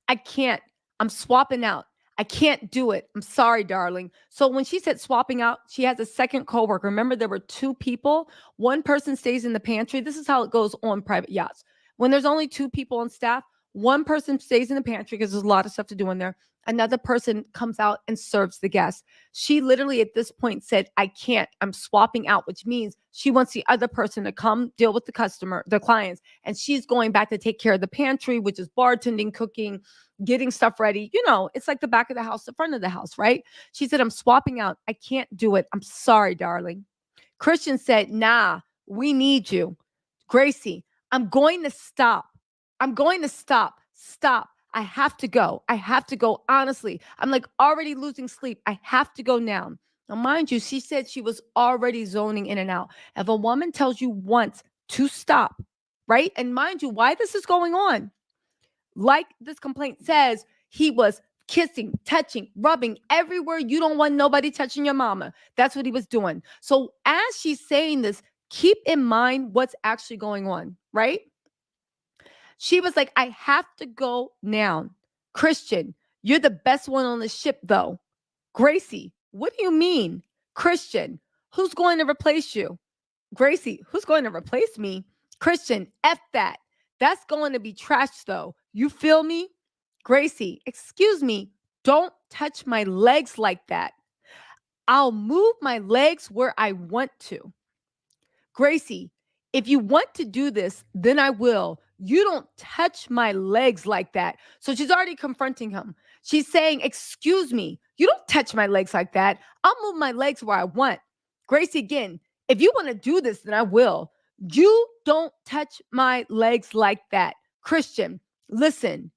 I can't. I'm swapping out. I can't do it. I'm sorry, darling. So when she said swapping out, she has a second coworker. Remember, there were two people. One person stays in the pantry. This is how it goes on private yachts. When there's only two people on staff, one person stays in the pantry because there's a lot of stuff to do in there. Another person comes out and serves the guests. She literally at this point said, I can't. I'm swapping out, which means she wants the other person to come deal with the clients. And she's going back to take care of the pantry, which is bartending, cooking, getting stuff ready. It's like the back of the house, the front of the house, right? She said, I'm swapping out. I can't do it. I'm sorry, darling. Christian said, nah, we need you. Gracie, I'm going to stop. I'm going to stop. Stop. I have to go. I have to go. Honestly, I'm like already losing sleep. I have to go now. Now, mind you, she said she was already zoning in and out. If a woman tells you once to stop, right? And mind you, why this is going on, like this complaint says, he was kissing, touching, rubbing everywhere you don't want nobody touching your mama. That's what he was doing. So as she's saying this, keep in mind what's actually going on, right? She was like, I have to go now. Christian, you're the best one on the ship, though. Gracie, what do you mean? Christian, who's going to replace you? Gracie, who's going to replace me? Christian, F that. That's going to be trash, though. You feel me? Gracie, excuse me. Don't touch my legs like that. I'll move my legs where I want to. Gracie, if you want to do this, then I will. You don't touch my legs like that. So she's already confronting him. She's saying, excuse me, you don't touch my legs like that. I'll move my legs where I want. Gracie, again, if you want to do this, then I will. You don't touch my legs like that. Christian, listen,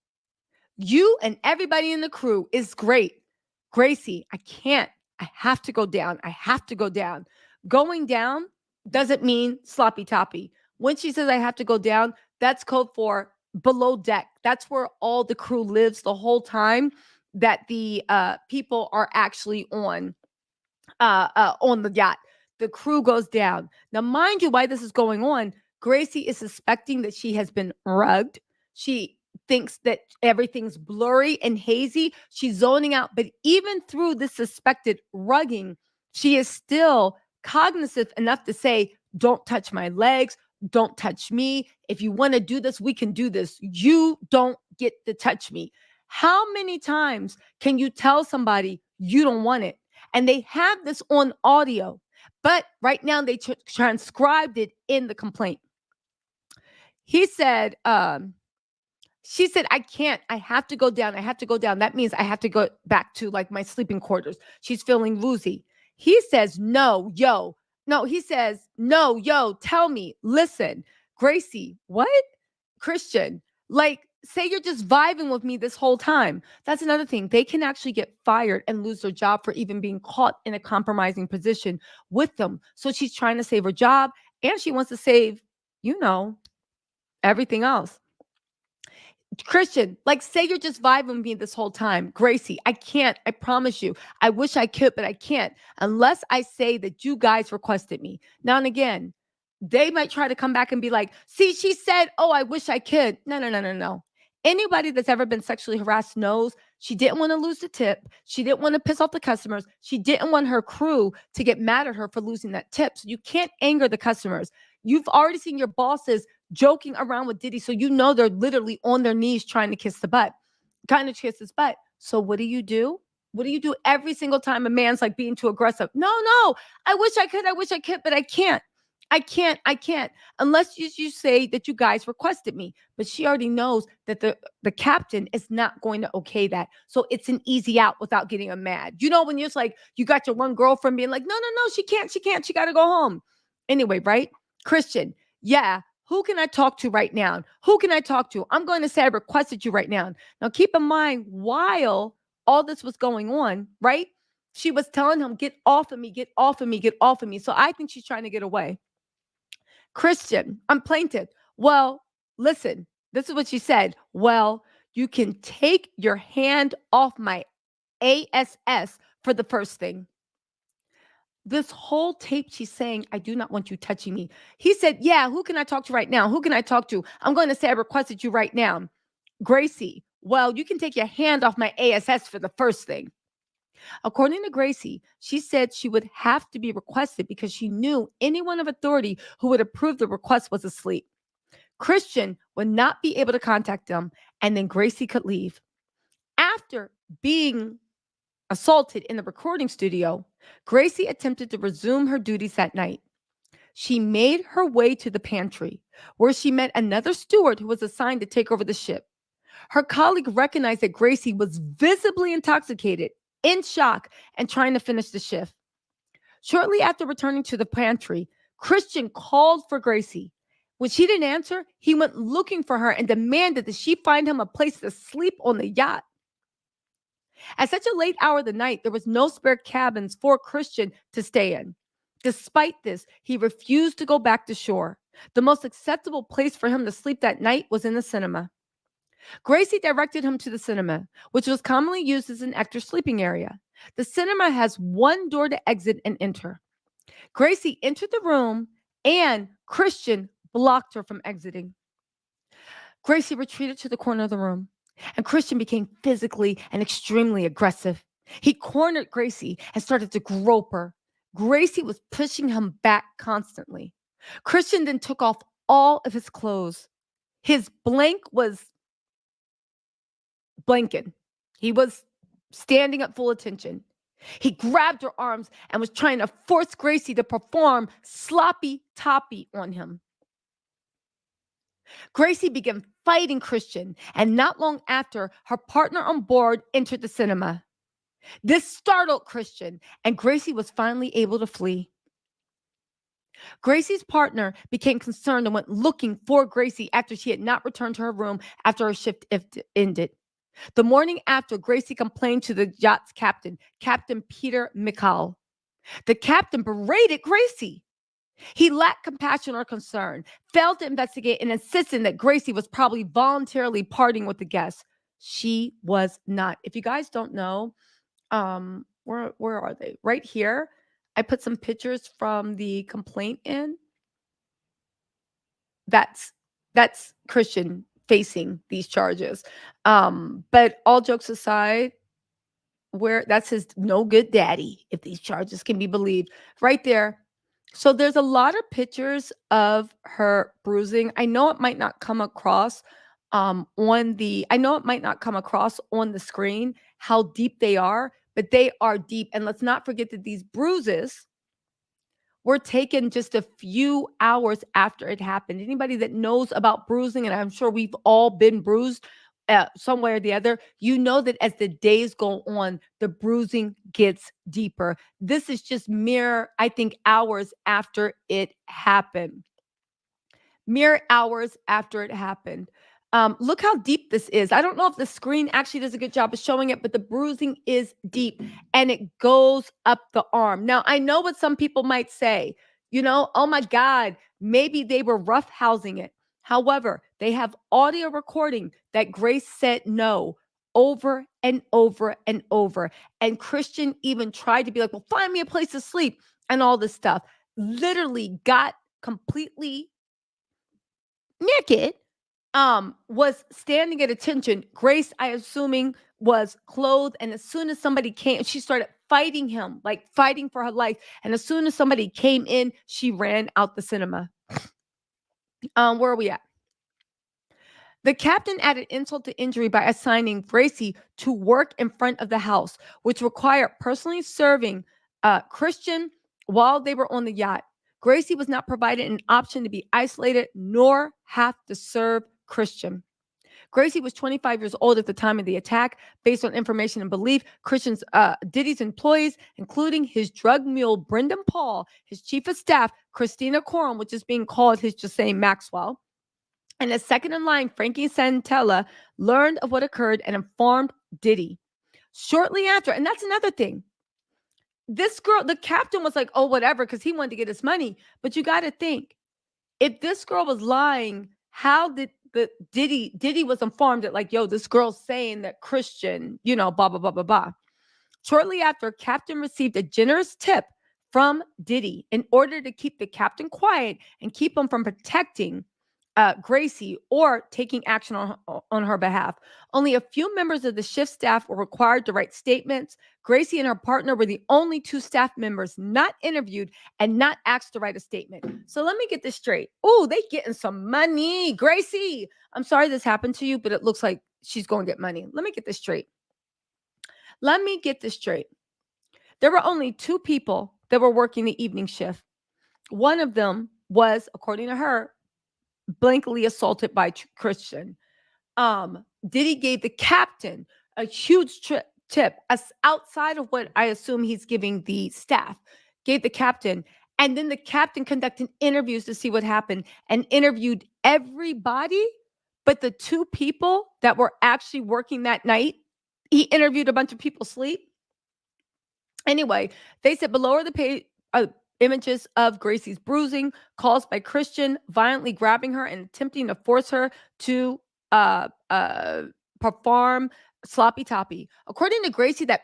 you and everybody in the crew is great. Gracie, I can't. I have to go down. I have to go down. Going down doesn't mean sloppy toppy. When she says I have to go down, that's code for below deck. That's where all the crew lives the whole time that the people are actually on the yacht. The crew goes down. Now, mind you, why this is going on, Gracie is suspecting that she has been rugged. She thinks that everything's blurry and hazy. She's zoning out. But even through this suspected rugging, she is still cognizant enough to say, don't touch my legs. Don't touch me. If you want to do this, we can do this. You don't get to touch me. How many times can you tell somebody you don't want it? And they have this on audio, but right now they transcribed it in the complaint. He said, she said, I can't. I have to go down. I have to go down. That means I have to go back to like my sleeping quarters. She's feeling woozy. He says, no, yo. No, he says, no, yo, tell me, listen, Gracie, what? Christian, like, say you're just vibing with me this whole time. That's another thing. They can actually get fired and lose their job for even being caught in a compromising position with them. So she's trying to save her job and she wants to save, everything else. Christian, like, say you're just vibing with me this whole time. Gracie, I can't. I promise you. I wish I could, but I can't unless I say that you guys requested me. Now and again, they might try to come back and be like, see, she said, oh, I wish I could. No, no, no, no, no. Anybody that's ever been sexually harassed knows she didn't want to lose the tip. She didn't want to piss off the customers. She didn't want her crew to get mad at her for losing that tip. So you can't anger the customers. You've already seen your bosses joking around with Diddy. So you know they're literally on their knees trying to kiss the butt, kind of kiss his butt. So what do you do? What do you do every single time a man's like being too aggressive? No, I wish I could, but I can't. I can't. Unless you say that you guys requested me. But she already knows that the captain is not going to okay that. So it's an easy out without getting them mad. You know, when you're just like, you got your one girlfriend being like, no, she can't. She got to go home. Anyway, right? Christian, yeah. Who can I talk to right now? Who can I talk to? I'm going to say I requested you right now. Now, keep in mind, while all this was going on, right? She was telling him, get off of me, get off of me, get off of me. So I think she's trying to get away. Christian, I'm plaintiff. Well, listen, this is what she said. Well, You can take your hand off my ASS for the first thing. This whole tape, she's saying, I do not want you touching me. He said, yeah, who can I talk to right now? Who can I talk to? I'm going to say I requested you right now. Gracie, well, you can take your hand off my ASS for the first thing. According to Gracie, she said she would have to be requested because she knew anyone of authority who would approve the request was asleep. Christian would not be able to contact them, and then Gracie could leave. After being assaulted in the recording studio, Gracie attempted to resume her duties that night. She made her way to the pantry, where she met another steward who was assigned to take over the ship. Her colleague recognized that Gracie was visibly intoxicated, in shock, and trying to finish the shift. Shortly after returning to the pantry, Christian called for Gracie. When she didn't answer, he went looking for her and demanded that she find him a place to sleep on the yacht. At such a late hour of the night, there was no spare cabins for Christian to stay in. Despite this, he refused to go back to shore. The most acceptable place for him to sleep that night was in the cinema. Gracie directed him to the cinema, which was commonly used as an actor's sleeping area. The cinema has one door to exit and enter. Gracie entered the room, and Christian blocked her from exiting. Gracie retreated to the corner of the room, and Christian became physically and extremely aggressive. He cornered Gracie and started to grope her. Gracie was pushing him back constantly. Christian then took off all of his clothes. His blank was blanking. He was standing at full attention. He grabbed her arms and was trying to force Gracie to perform sloppy toppy on him. Gracie began fighting Christian, and not long after, her partner on board entered the cinema. This startled Christian, and Gracie was finally able to flee. Gracie's partner became concerned and went looking for Gracie after she had not returned to her room after her shift ended. The morning after, Gracie complained to the yacht's captain, Captain Peter Mikal. The captain berated Gracie. He lacked compassion or concern, failed to investigate, and insisted that Gracie was probably voluntarily partying with the guests. She was not. If you guys don't know, where are they? Right here. I put some pictures from the complaint in. That's Christian facing these charges. But all jokes aside, where that's his no good daddy, if these charges can be believed, right there. So there's a lot of pictures of her bruising. I know it might not come across on the screen how deep they are, but they are deep. And let's not forget that these bruises were taken just a few hours after it happened. Anybody that knows about bruising, and I'm sure we've all been bruised some way or the other, you know that as the days go on, the bruising gets deeper. This is just mere, I think, hours after it happened. Mere hours after it happened. Look how deep this is. I don't know if the screen actually does a good job of showing it, but the bruising is deep and it goes up the arm. Now, I know what some people might say, oh my God, maybe they were roughhousing it. However, they have audio recording that Grace said no over and over and over. And Christian even tried to be like, well, find me a place to sleep and all this stuff. Literally got completely naked, was standing at attention. Grace, I assuming, was clothed, and as soon as somebody came, she started fighting him, like fighting for her life. And as soon as somebody came in, she ran out the cinema. Where are we at? The captain added insult to injury by assigning Gracie to work in front of the house, which required personally serving Christian while they were on the yacht. Gracie was not provided an option to be isolated nor have to serve Christian. Gracie was 25 years old at the time of the attack. Based on information and belief, Diddy's employees, including his drug mule, Brendan Paul, his chief of staff, Christina Coram, which is being called his Jose Maxwell, and his second in line, Frankie Santella, learned of what occurred and informed Diddy. Shortly after, and that's another thing, this girl, the captain was like, oh, whatever, because he wanted to get his money. But you got to think, if this girl was lying, how did the Diddy was informed that, like, yo, this girl's saying that Christian, blah, blah, blah, blah, blah. Shortly after, Captain received a generous tip from Diddy in order to keep the captain quiet and keep him from protecting Gracie or taking action on her behalf. Only a few members of the shift staff were required to write statements. Gracie and her partner were the only two staff members not interviewed and not asked to write a statement. So let me get this straight. Oh, they getting some money. Gracie, I'm sorry this happened to you, but it looks like she's going to get money. Let me get this straight. There were only two people that were working the evening shift. One of them was, according to her, blankly assaulted by Christian. Diddy gave the captain a huge tip as outside of what I assume he's giving the staff, gave the captain. And then the captain conducted interviews to see what happened and interviewed everybody but the two people that were actually working that night. He interviewed a bunch of people asleep. Anyway, they said below are the images of Gracie's bruising caused by Christian violently grabbing her and attempting to force her to perform sloppy toppy. According to Gracie, the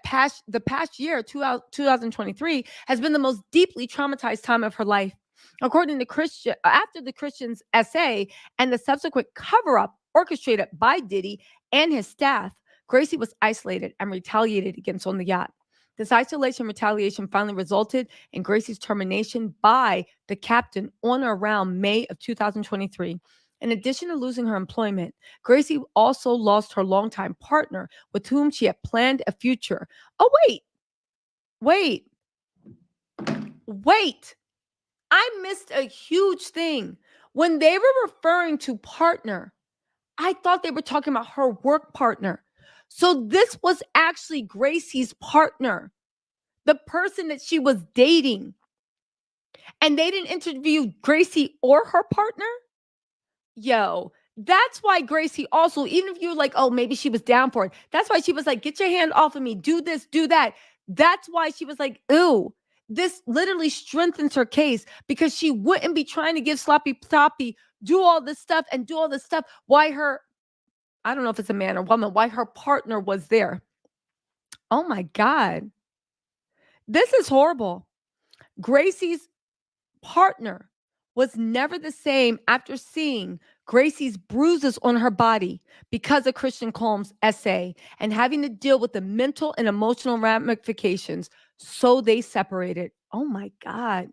past year, 2023, has been the most deeply traumatized time of her life. According to Christian, after the Christian's essay and the subsequent cover-up orchestrated by Diddy and his staff, Gracie was isolated and retaliated against on the yacht. This isolation retaliation finally resulted in Gracie's termination by the captain on or around May of 2023. In addition to losing her employment, Gracie also lost her longtime partner with whom she had planned a future. Oh, wait. I missed a huge thing. When they were referring to partner, I thought they were talking about her work partner. So this was actually Gracie's partner, the person that she was dating. And they didn't interview Gracie or her partner? Yo, that's why Gracie also, even if you're like, oh, maybe she was down for it, that's why she was like, get your hand off of me, do this, do that. That's why she was like, ooh, this literally strengthens her case because she wouldn't be trying to give sloppy toppy, do all this stuff. Why her, I don't know if it's a man or woman, why her partner was there. Oh my God. This is horrible. Gracie's partner was never the same after seeing Gracie's bruises on her body because of Christian Combs' essay and having to deal with the mental and emotional ramifications. So they separated. Oh my God.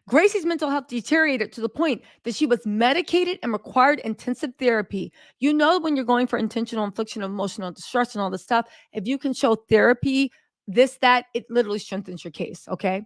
Gracie's mental health deteriorated to the point that she was medicated and required intensive therapy. You know, when you're going for intentional infliction of emotional distress and all this stuff, if you can show therapy, that, it literally strengthens your case. Okay.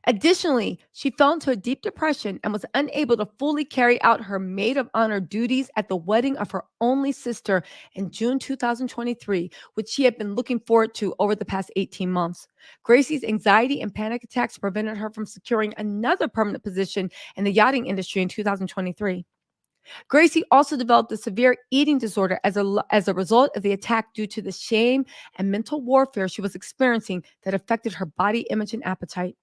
Additionally, she fell into a deep depression and was unable to fully carry out her maid of honor duties at the wedding of her only sister in June 2023, which she had been looking forward to over the past 18 months. Gracie's anxiety and panic attacks prevented her from securing another permanent position in the yachting industry in 2023. Gracie also developed a severe eating disorder as a result of the attack due to the shame and mental warfare she was experiencing that affected her body image and appetite.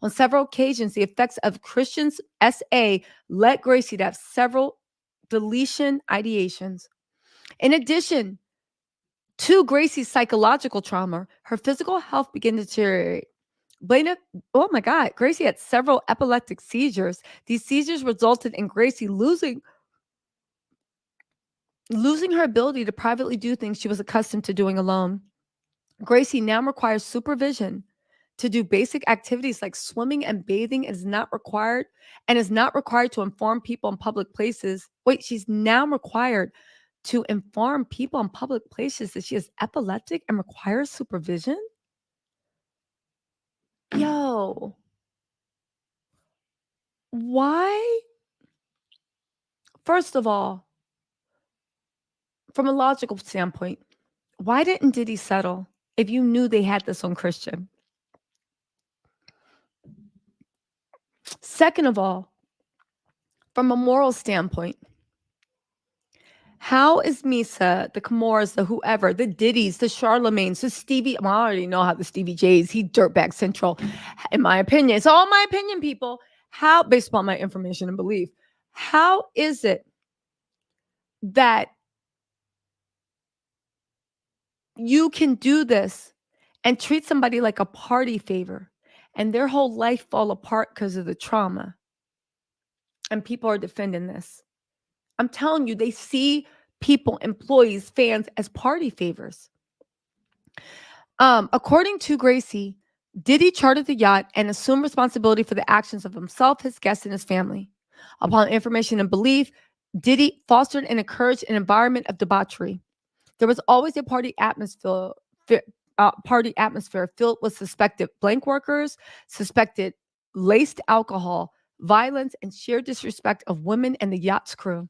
On several occasions, the effects of Christian's SA led Gracie to have several deletion ideations. In addition to Gracie's psychological trauma, her physical health began to deteriorate. Oh my God, Gracie had several epileptic seizures. These seizures resulted in Gracie losing her ability to privately do things she was accustomed to doing alone. Gracie now requires supervision to do basic activities like swimming and bathing is not required to inform people in public places. Wait, she's now required to inform people in public places that she is epileptic and requires supervision? Yo, why? First of all, from a logical standpoint, why didn't Diddy settle if you knew they had this on Christian? Second of all, from a moral standpoint, how is Misa, the Camoras, the whoever, the Diddies, the Charlemagnes, the Stevie? Well, I already know how the Stevie J's, he dirtbag central, in my opinion. It's all my opinion, people. How, based upon my information and belief, How is it that you can do this and treat somebody like a party favor and their whole life fall apart because of the trauma? And people are defending this. I'm telling you, they see people, employees, fans as party favors. According to Gracie, Diddy chartered the yacht and assumed responsibility for the actions of himself, his guests, and his family. Upon information and belief, Diddy fostered and encouraged an environment of debauchery. There was always a party atmosphere filled with suspected blank workers, suspected laced alcohol, violence, and sheer disrespect of women and the yacht's crew.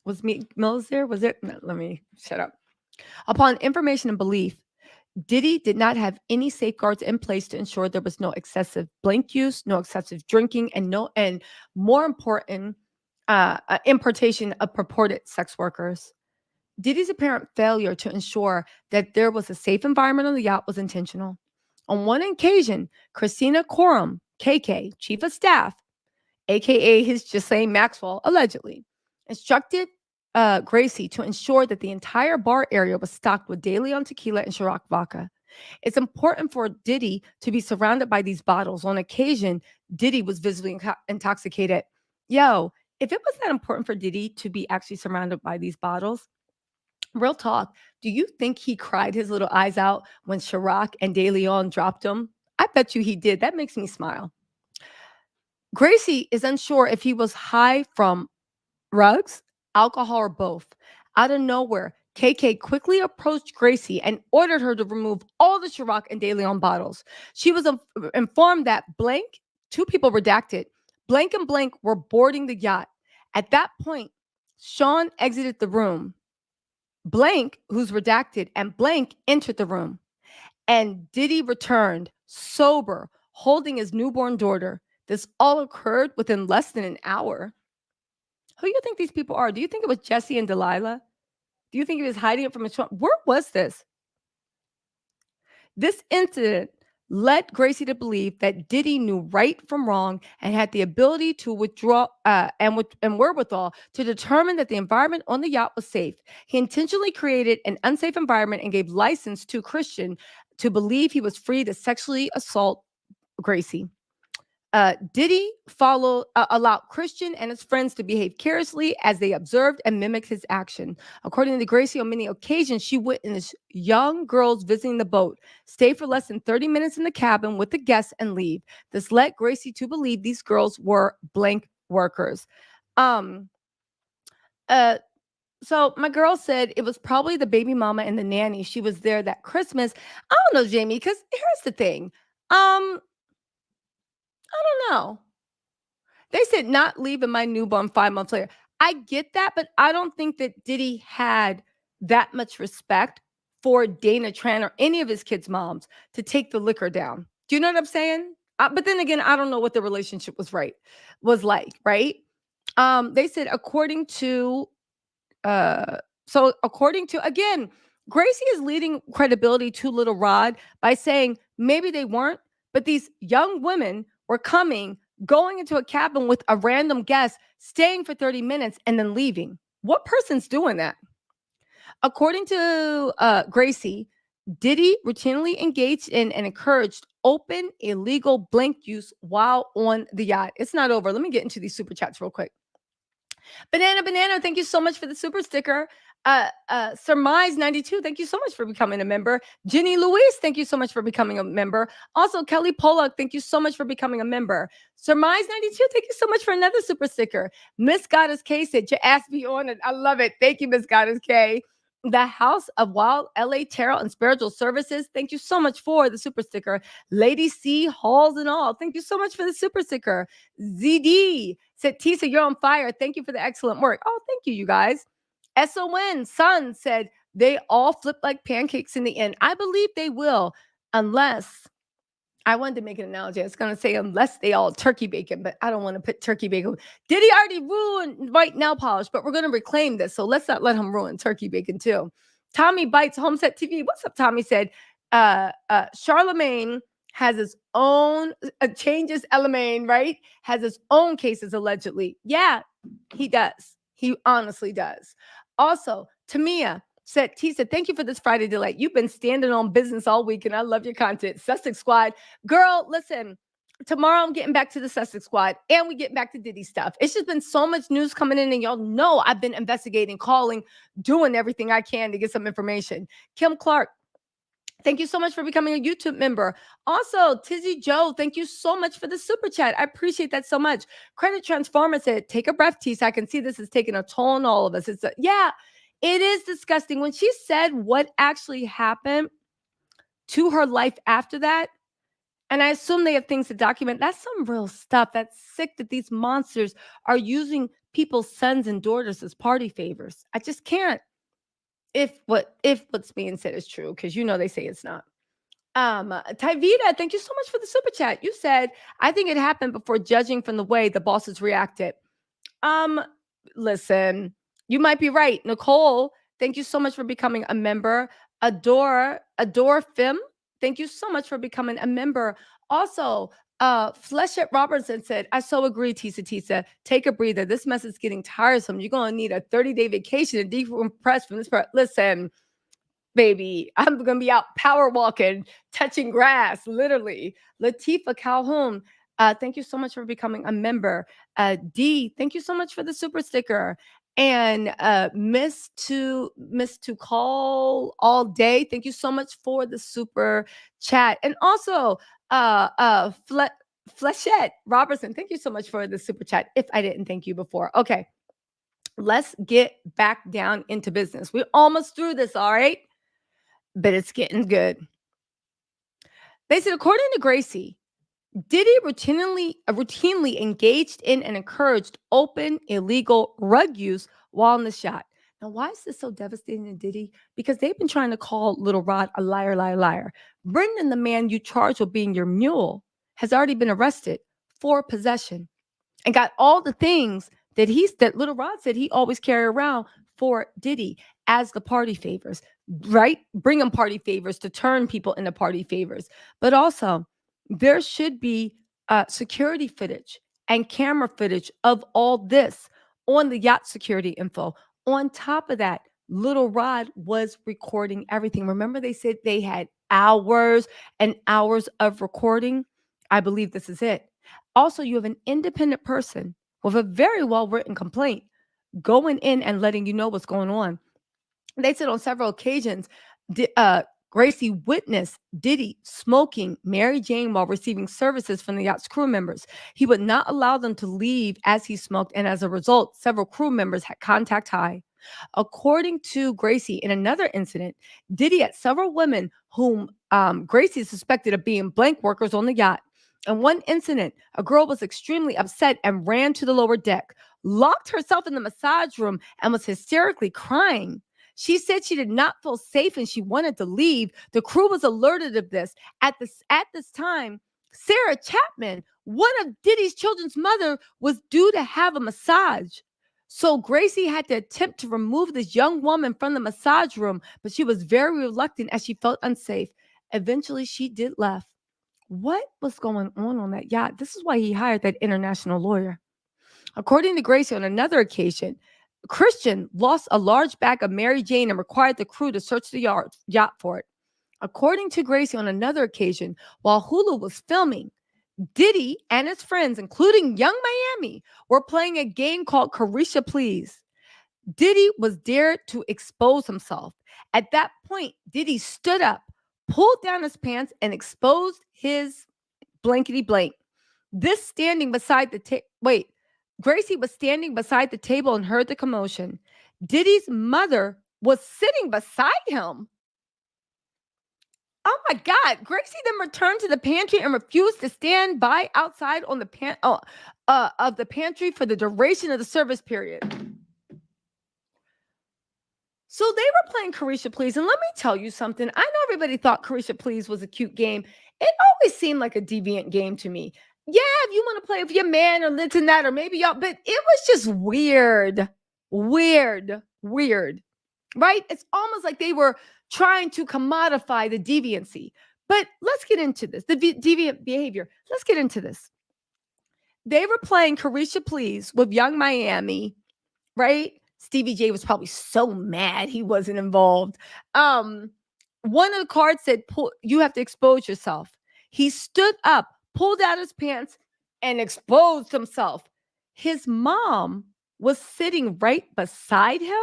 Was Meek Mills there? Was it? No, let me shut up. Upon information and belief, Diddy did not have any safeguards in place to ensure there was no excessive blank use, no excessive drinking, and more important, importation of purported sex workers. Diddy's apparent failure to ensure that there was a safe environment on the yacht was intentional. On one occasion, Christina Coram, KK, chief of staff, aka his Ghislaine Maxwell, allegedly instructed Gracie to ensure that the entire bar area was stocked with De Leon tequila and Ciroc vodka. It's important for Diddy to be surrounded by these bottles. On occasion, Diddy was visibly intoxicated. Yo, if it was that important for Diddy to be actually surrounded by these bottles, real talk, do you think he cried his little eyes out when Ciroc and De Leon dropped him? I bet you he did. That makes me smile. Gracie is unsure if he was high from drugs, alcohol, or both. Out of nowhere, KK quickly approached Gracie and ordered her to remove all the Ciroc and De Leon bottles. She was informed that blank, two people redacted, blank and blank were boarding the yacht. At that point, Sean exited the room. Blank, who's redacted, and blank entered the room. And Diddy returned sober, holding his newborn daughter. This all occurred within less than an hour. Who do you think these people are? Do you think it was Jesse and Delilah? Do you think he was hiding it from his phone? Where was this? This incident led Gracie to believe that Diddy knew right from wrong and had the ability to withdraw and wherewithal to determine that the environment on the yacht was safe. He intentionally created an unsafe environment and gave license to Christian to believe he was free to sexually assault Gracie. Diddy allowed Christian and his friends to behave carelessly as they observed and mimicked his action. According to Gracie, on many occasions, she witnessed young girls visiting the boat, stay for less than 30 minutes in the cabin with the guests, and leave. This led Gracie to believe these girls were blank workers. So my girl said it was probably the baby mama and the nanny. She was there that Christmas. I don't know, Jamie, because here's the thing. I don't know. They said not leaving my newborn 5 months later. I get that, but I don't think that Diddy had that much respect for Dana Tran or any of his kids' moms to take the liquor down. Do you know what I'm saying? But then again, I don't know what the relationship was like, right? They said according to again, Gracie is leading credibility to Little Rod by saying maybe they weren't, but these young women were coming, going into a cabin with a random guest, staying for 30 minutes and then leaving. What person's doing that? According to Gracie, Diddy routinely engaged in and encouraged open illegal blank use while on the yacht. It's not over. Let me get into these super chats real quick. Banana, thank you so much for the super sticker. Surmise92, thank you so much for becoming a member. Jenny Louise, thank you so much for becoming a member. Also, Kelly Pollock, thank you so much for becoming a member. Surmise92, thank you so much for another super sticker. Miss Goddess K said, your ass be on it. I love it. Thank you, Miss Goddess K. The House of Wild LA Tarot and Spiritual Services, thank you so much for the super sticker. Lady C, Halls and all, thank you so much for the super sticker. ZD said, Tisa, you're on fire. Thank you for the excellent work. Oh, thank you, you guys. SON, Sun said, they all flip like pancakes in the end. I believe they will, unless, I wanted to make an analogy. I was going to say, unless they all turkey bacon, but I don't want to put turkey bacon. Diddy already ruined white nail polish, but we're going to reclaim this. So let's not let him ruin turkey bacon too. Tommy Bites Homeset TV. What's up, Tommy said, Charlemagne has its own changes Elaine, right? Has its own cases allegedly. Yeah, he does. He honestly does. Also, Tamia said, T said, thank you for this Friday delight. You've been standing on business all week and I love your content. Sussex Squad. Girl, listen, tomorrow I'm getting back to the Sussex Squad and we get back to Diddy stuff. It's just been so much news coming in and y'all know I've been investigating, calling, doing everything I can to get some information. Kim Clark, thank you so much for becoming a YouTube member. Also, Tizzy Joe, thank you so much for the super chat. I appreciate that so much. Credit Transformer said, take a breath, T. So I can see this is taking a toll on all of us. Yeah, it is disgusting. When she said what actually happened to her life after that, and I assume they have things to document, that's some real stuff. That's sick that these monsters are using people's sons and daughters as party favors. I just can't. If what's being said is true, because they say it's not. Tyvita, thank you so much for the super chat. You said, I think it happened before judging from the way the bosses reacted. Um, Listen, you might be right. Nicole, thank you so much for becoming a member. Adore Fim, thank you so much for becoming a member. Also, Fleshette Robertson said, I so agree, Tisa. Take a breather. This mess is getting tiresome. You're going to need a 30-day vacation to decompress from this part. Listen, baby, I'm going to be out power walking, touching grass, literally. Latifa Calhoun, thank you so much for becoming a member. D, thank you so much for the super sticker. And Miss to call all day, thank you so much for the super chat. And also, Fleshette Robertson, thank you so much for the super chat. If I didn't thank you before. Okay, let's get back down into business. We're almost through this, all right? But it's getting good. They said, according to Gracie, Diddy routinely engaged in and encouraged open, illegal rug use while in the shot. Now, why is this so devastating to Diddy? Because they've been trying to call Little Rod a liar, liar, liar. Brendan, the man you charged with being your mule, has already been arrested for possession and got all the things that Little Rod said he always carry around for Diddy as the party favors, right? Bring them party favors to turn people into party favors. But also, there should be security footage and camera footage of all this on the yacht security info. On top of that, Little Rod was recording everything. Remember, they said they had hours and hours of recording? I believe this is it. Also, you have an independent person with a very well-written complaint going in and letting you know what's going on. They said on several occasions, Gracie witnessed Diddy smoking Mary Jane while receiving services from the yacht's crew members. He would not allow them to leave as he smoked, and as a result, several crew members had contact high. According to Gracie, in another incident, Diddy had several women whom Gracie suspected of being blank workers on the yacht. In one incident, a girl was extremely upset and ran to the lower deck, locked herself in the massage room, and was hysterically crying. She said she did not feel safe and she wanted to leave. The crew was alerted of this. At this time, Sarah Chapman, one of Diddy's children's mother, was due to have a massage. So Gracie had to attempt to remove this young woman from the massage room, but she was very reluctant as she felt unsafe. Eventually, she did left. What was going on that yacht? This is why he hired that international lawyer. According to Gracie, on another occasion, Christian lost a large bag of Mary Jane and required the crew to search the yacht for it. According to Gracie, on another occasion, while Hulu was filming, Diddy and his friends, including Young Miami, were playing a game called Carisha Please. Diddy was dared to expose himself. At that point, Diddy stood up, pulled down his pants, and exposed his blankety blank. Gracie was standing beside the table and heard the commotion. Diddy's mother was sitting beside him. Oh my God. Gracie then returned to the pantry and refused to stand by outside on the of the pantry for the duration of the service period. So they were playing Carisha Please. And let me tell you something. I know everybody thought Carisha Please was a cute game. It always seemed like a deviant game to me. Yeah, if you want to play with your man or this and that, or maybe y'all, but it was just weird. Right? It's almost like they were trying to commodify the deviancy. But let's get into this. The deviant behavior. Let's get into this. They were playing Carisha Please with Young Miami, right? Stevie J was probably so mad he wasn't involved. One of the cards said, you have to expose yourself. He stood up, pulled out his pants, and exposed himself. His mom was sitting right beside him.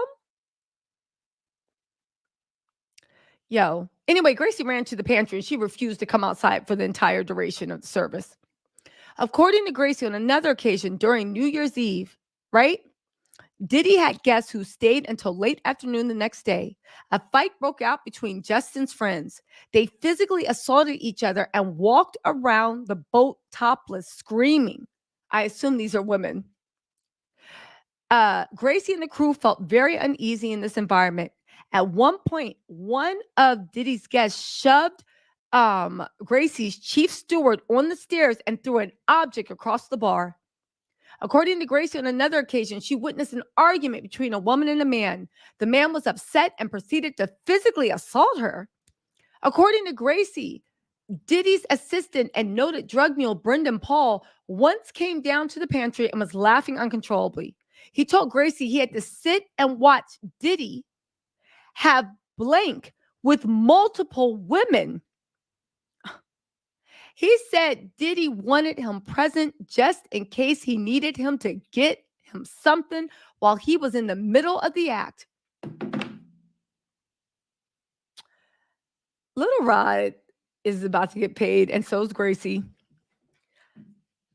Yo. Anyway, Gracie ran to the pantry and she refused to come outside for the entire duration of the service. According to Gracie, on another occasion during New Year's Eve, right? Diddy had guests who stayed until late afternoon the next day. A fight broke out between Justin's friends. They physically assaulted each other and walked around the boat topless, screaming. I assume these are women. Gracie and the crew felt very uneasy in this environment. At one point, one of Diddy's guests shoved Gracie's chief steward on the stairs and threw an object across the bar. According to Gracie, on another occasion, she witnessed an argument between a woman and a man. The man was upset and proceeded to physically assault her. According to Gracie, Diddy's assistant and noted drug mule Brendan Paul once came down to the pantry and was laughing uncontrollably. He told Gracie he had to sit and watch Diddy have blank with multiple women. He said Diddy wanted him present just in case he needed him to get him something while he was in the middle of the act. Little Rod is about to get paid, and so is Gracie.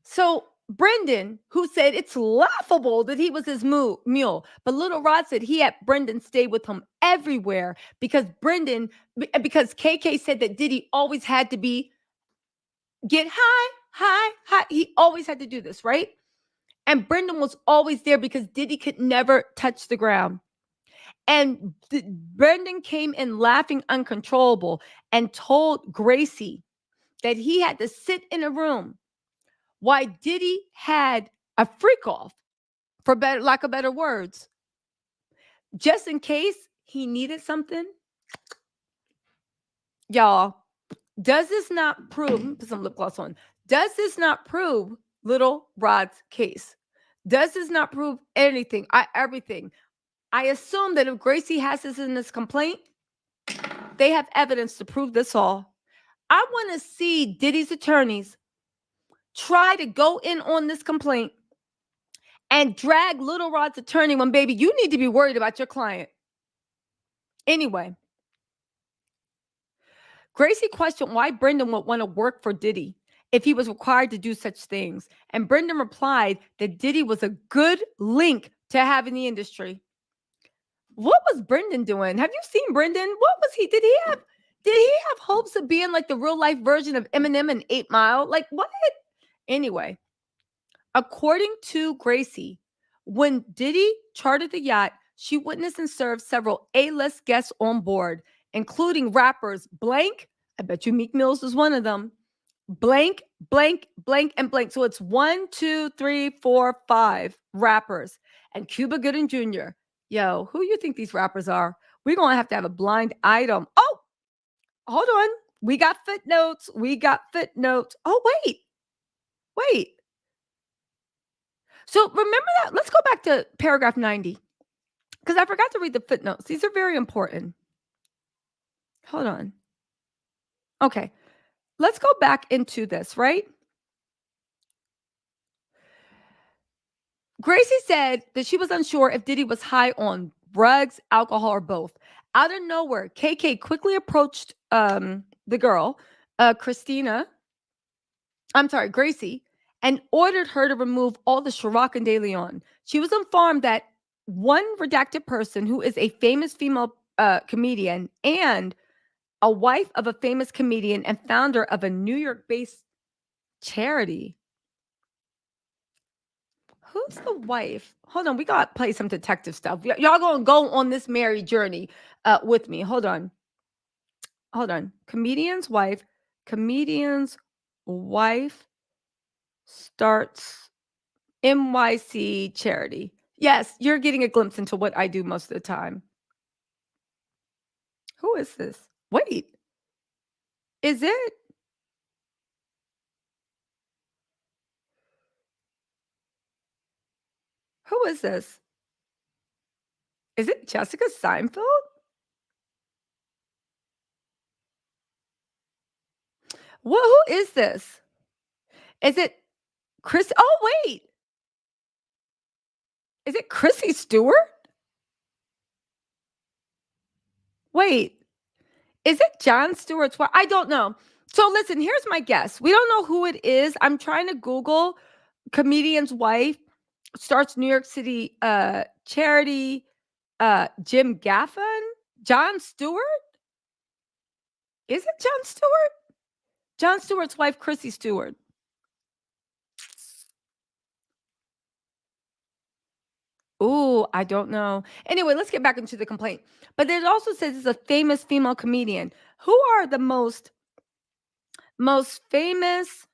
So Brendan, who said it's laughable that he was his mule, but Little Rod said he had Brendan stay with him everywhere because KK said that Diddy always had to get high. He always had to do this, right? And Brendan was always there because Diddy could never touch the ground. And Brendan came in laughing uncontrollable and told Gracie that he had to sit in a room while Diddy had a freak off, for lack of better words, just in case he needed something. Y'all, does this not prove, put some lip gloss on, does this not prove Little Rod's case? Does this not prove anything? Everything. I assume that if Gracie has this in this complaint, they have evidence to prove this all. I want to see Diddy's attorneys try to go in on this complaint and drag Little Rod's attorney when, baby, you need to be worried about your client. Anyway, Gracie questioned why Brendan would want to work for Diddy if he was required to do such things. And Brendan replied that Diddy was a good link to have in the industry. What was Brendan doing? Have you seen Brendan? What was he? Did he have hopes of being like the real life version of Eminem in 8 Mile? Like what? Anyway, according to Gracie, when Diddy chartered the yacht, she witnessed and served several A-list guests on board, including rappers Blank. I bet you Meek Mills is one of them. Blank, blank, blank, and blank. So it's 1, 2, 3, 4, 5 rappers and Cuba Gooding Jr. Yo, who you think these rappers are? We're going to have a blind item. Oh, hold on. We got footnotes. Oh, wait. So remember that. Let's go back to paragraph 90 because I forgot to read the footnotes. These are very important. Hold on. Okay. Let's go back into this, right? Gracie said that she was unsure if Diddy was high on drugs, alcohol, or both. Out of nowhere, KK quickly approached the girl, Gracie, and ordered her to remove all the Ciroc and De Leon. She was informed that one redacted person who is a famous female comedian and a wife of a famous comedian and founder of a New York-based charity. Who's the wife? Hold on, we got to play some detective stuff. Y'all gonna go on this merry journey with me. Hold on. Comedian's wife starts NYC charity. Yes, you're getting a glimpse into what I do most of the time. Who is this? Wait. Is it? Who is this? Is it Jessica Seinfeld? Well, who is this? Is it Chris? Oh, wait. Is it Chrissy Stewart? Wait. Is it Jon Stewart's wife? I don't know. So listen, here's my guess. We don't know who it is. I'm trying to Google comedian's wife, starts New York City charity, Jim Gaffin, Jon Stewart. Is it Jon Stewart? Jon Stewart's wife, Chrissy Stewart. Ooh, I don't know. Anyway, let's get back into the complaint. But it also says it's a famous female comedian. Who are the most famous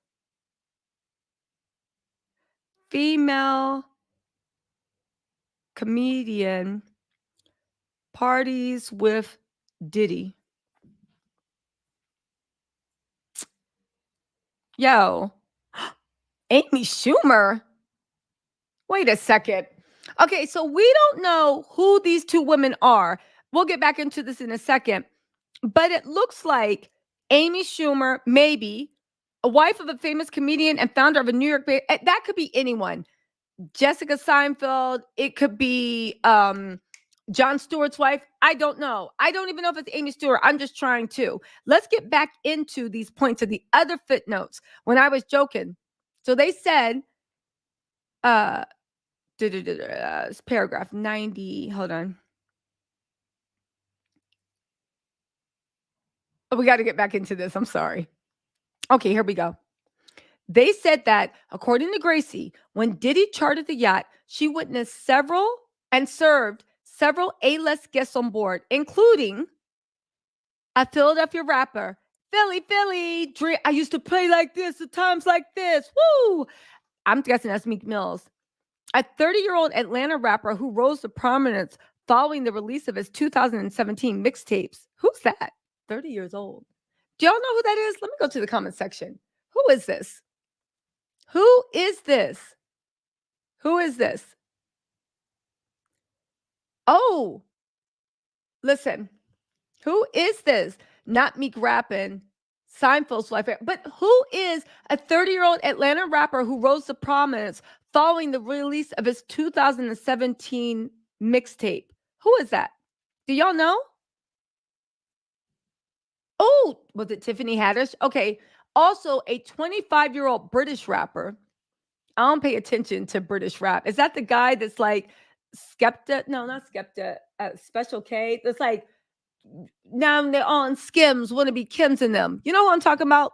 female comedian parties with Diddy? Yo, Amy Schumer. Wait a second. Okay, so we don't know who these two women are. We'll get back into this in a second. But it looks like Amy Schumer, maybe a wife of a famous comedian and founder of a New York that could be anyone. Jessica Seinfeld, it could be Jon Stewart's wife. I don't know. I don't even know if it's Amy Stewart. I'm just trying to. Let's get back into these points of the other footnotes when I was joking. So they said, it's paragraph 90. Hold on. Oh, we got to get back into this. I'm sorry. Okay, here we go. They said that, according to Gracie, when Diddy chartered the yacht, she witnessed several and served several A-list guests on board, including a Philadelphia rapper, Philly, Philly. I used to play like this at times like this. Woo! I'm guessing that's Meek Mills. A 30-year-old Atlanta rapper who rose to prominence following the release of his 2017 mixtapes. Who's that? 30 years old. Do y'all know who that is? Let me go to the comment section. Who is this? Who is this? Who is this? Oh, listen. Who is this? Not Meek rapping Seinfeld's life. But who is a 30-year-old Atlanta rapper who rose to prominence following the release of his 2017 mixtape? Who is that? Do y'all know? Oh, was it Tiffany Haddish? Okay. Also, a 25-year-old British rapper. I don't pay attention to British rap. Is that the guy that's like Skepta? No, not Skepta. Special K. That's like now they're on Skims, wanna be Kims and them. You know who I'm talking about?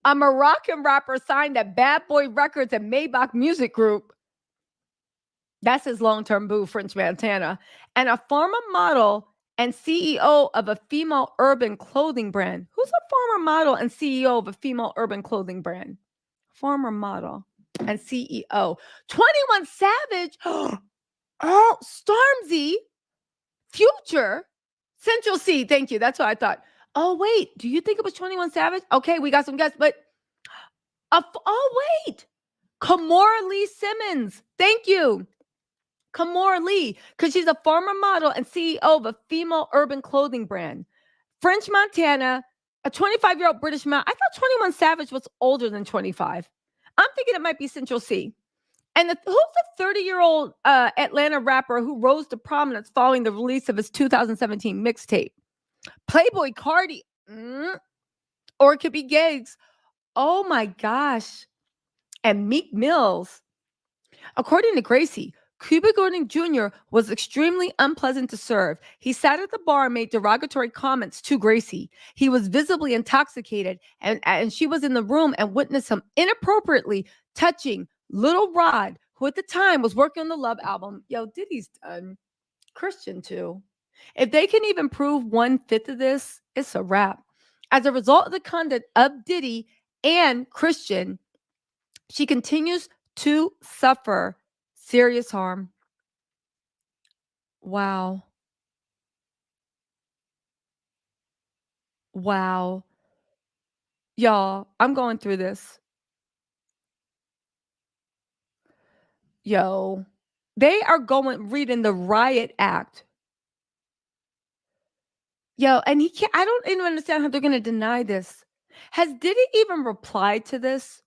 A Moroccan rapper signed at Bad Boy Records and Maybach Music Group. That's his long-term boo, French Montana. And a former model and CEO of a female urban clothing brand. Who's a former model and CEO of a female urban clothing brand? Former model and CEO. 21 Savage. Oh, Stormzy, Future, Central C. Thank you. That's what I thought. Oh, wait. Do you think it was 21 Savage? Okay, we got some guests, but oh, wait. Kamora Lee Simmons. Thank you. Kamora Lee, because she's a former model and CEO of a female urban clothing brand. French Montana, a 25-year-old British man. I thought 21 Savage was older than 25. I'm thinking it might be Central C. And who's the 30-year-old Atlanta rapper who rose to prominence following the release of his 2017 mixtape? Playboy Cardi. Or it could be Giggs. Oh my gosh. And Meek Mills. According to Gracie, Cuba Gooding Jr. was extremely unpleasant to serve. He sat at the bar and made derogatory comments to Gracie. He was visibly intoxicated, and she was in the room and witnessed him inappropriately touching Little Rod, who at the time was working on the Love album. Yo, Diddy's done. Christian, too. If they can even prove 1/5 of this, it's a wrap. As a result of the conduct of Diddy and Christian, she continues to suffer serious harm. Wow. Wow. Y'all, I'm going through this. Yo, they are going reading the riot act. Yo, and he can't I don't even understand how they're gonna deny this. Has Diddy even replied to this?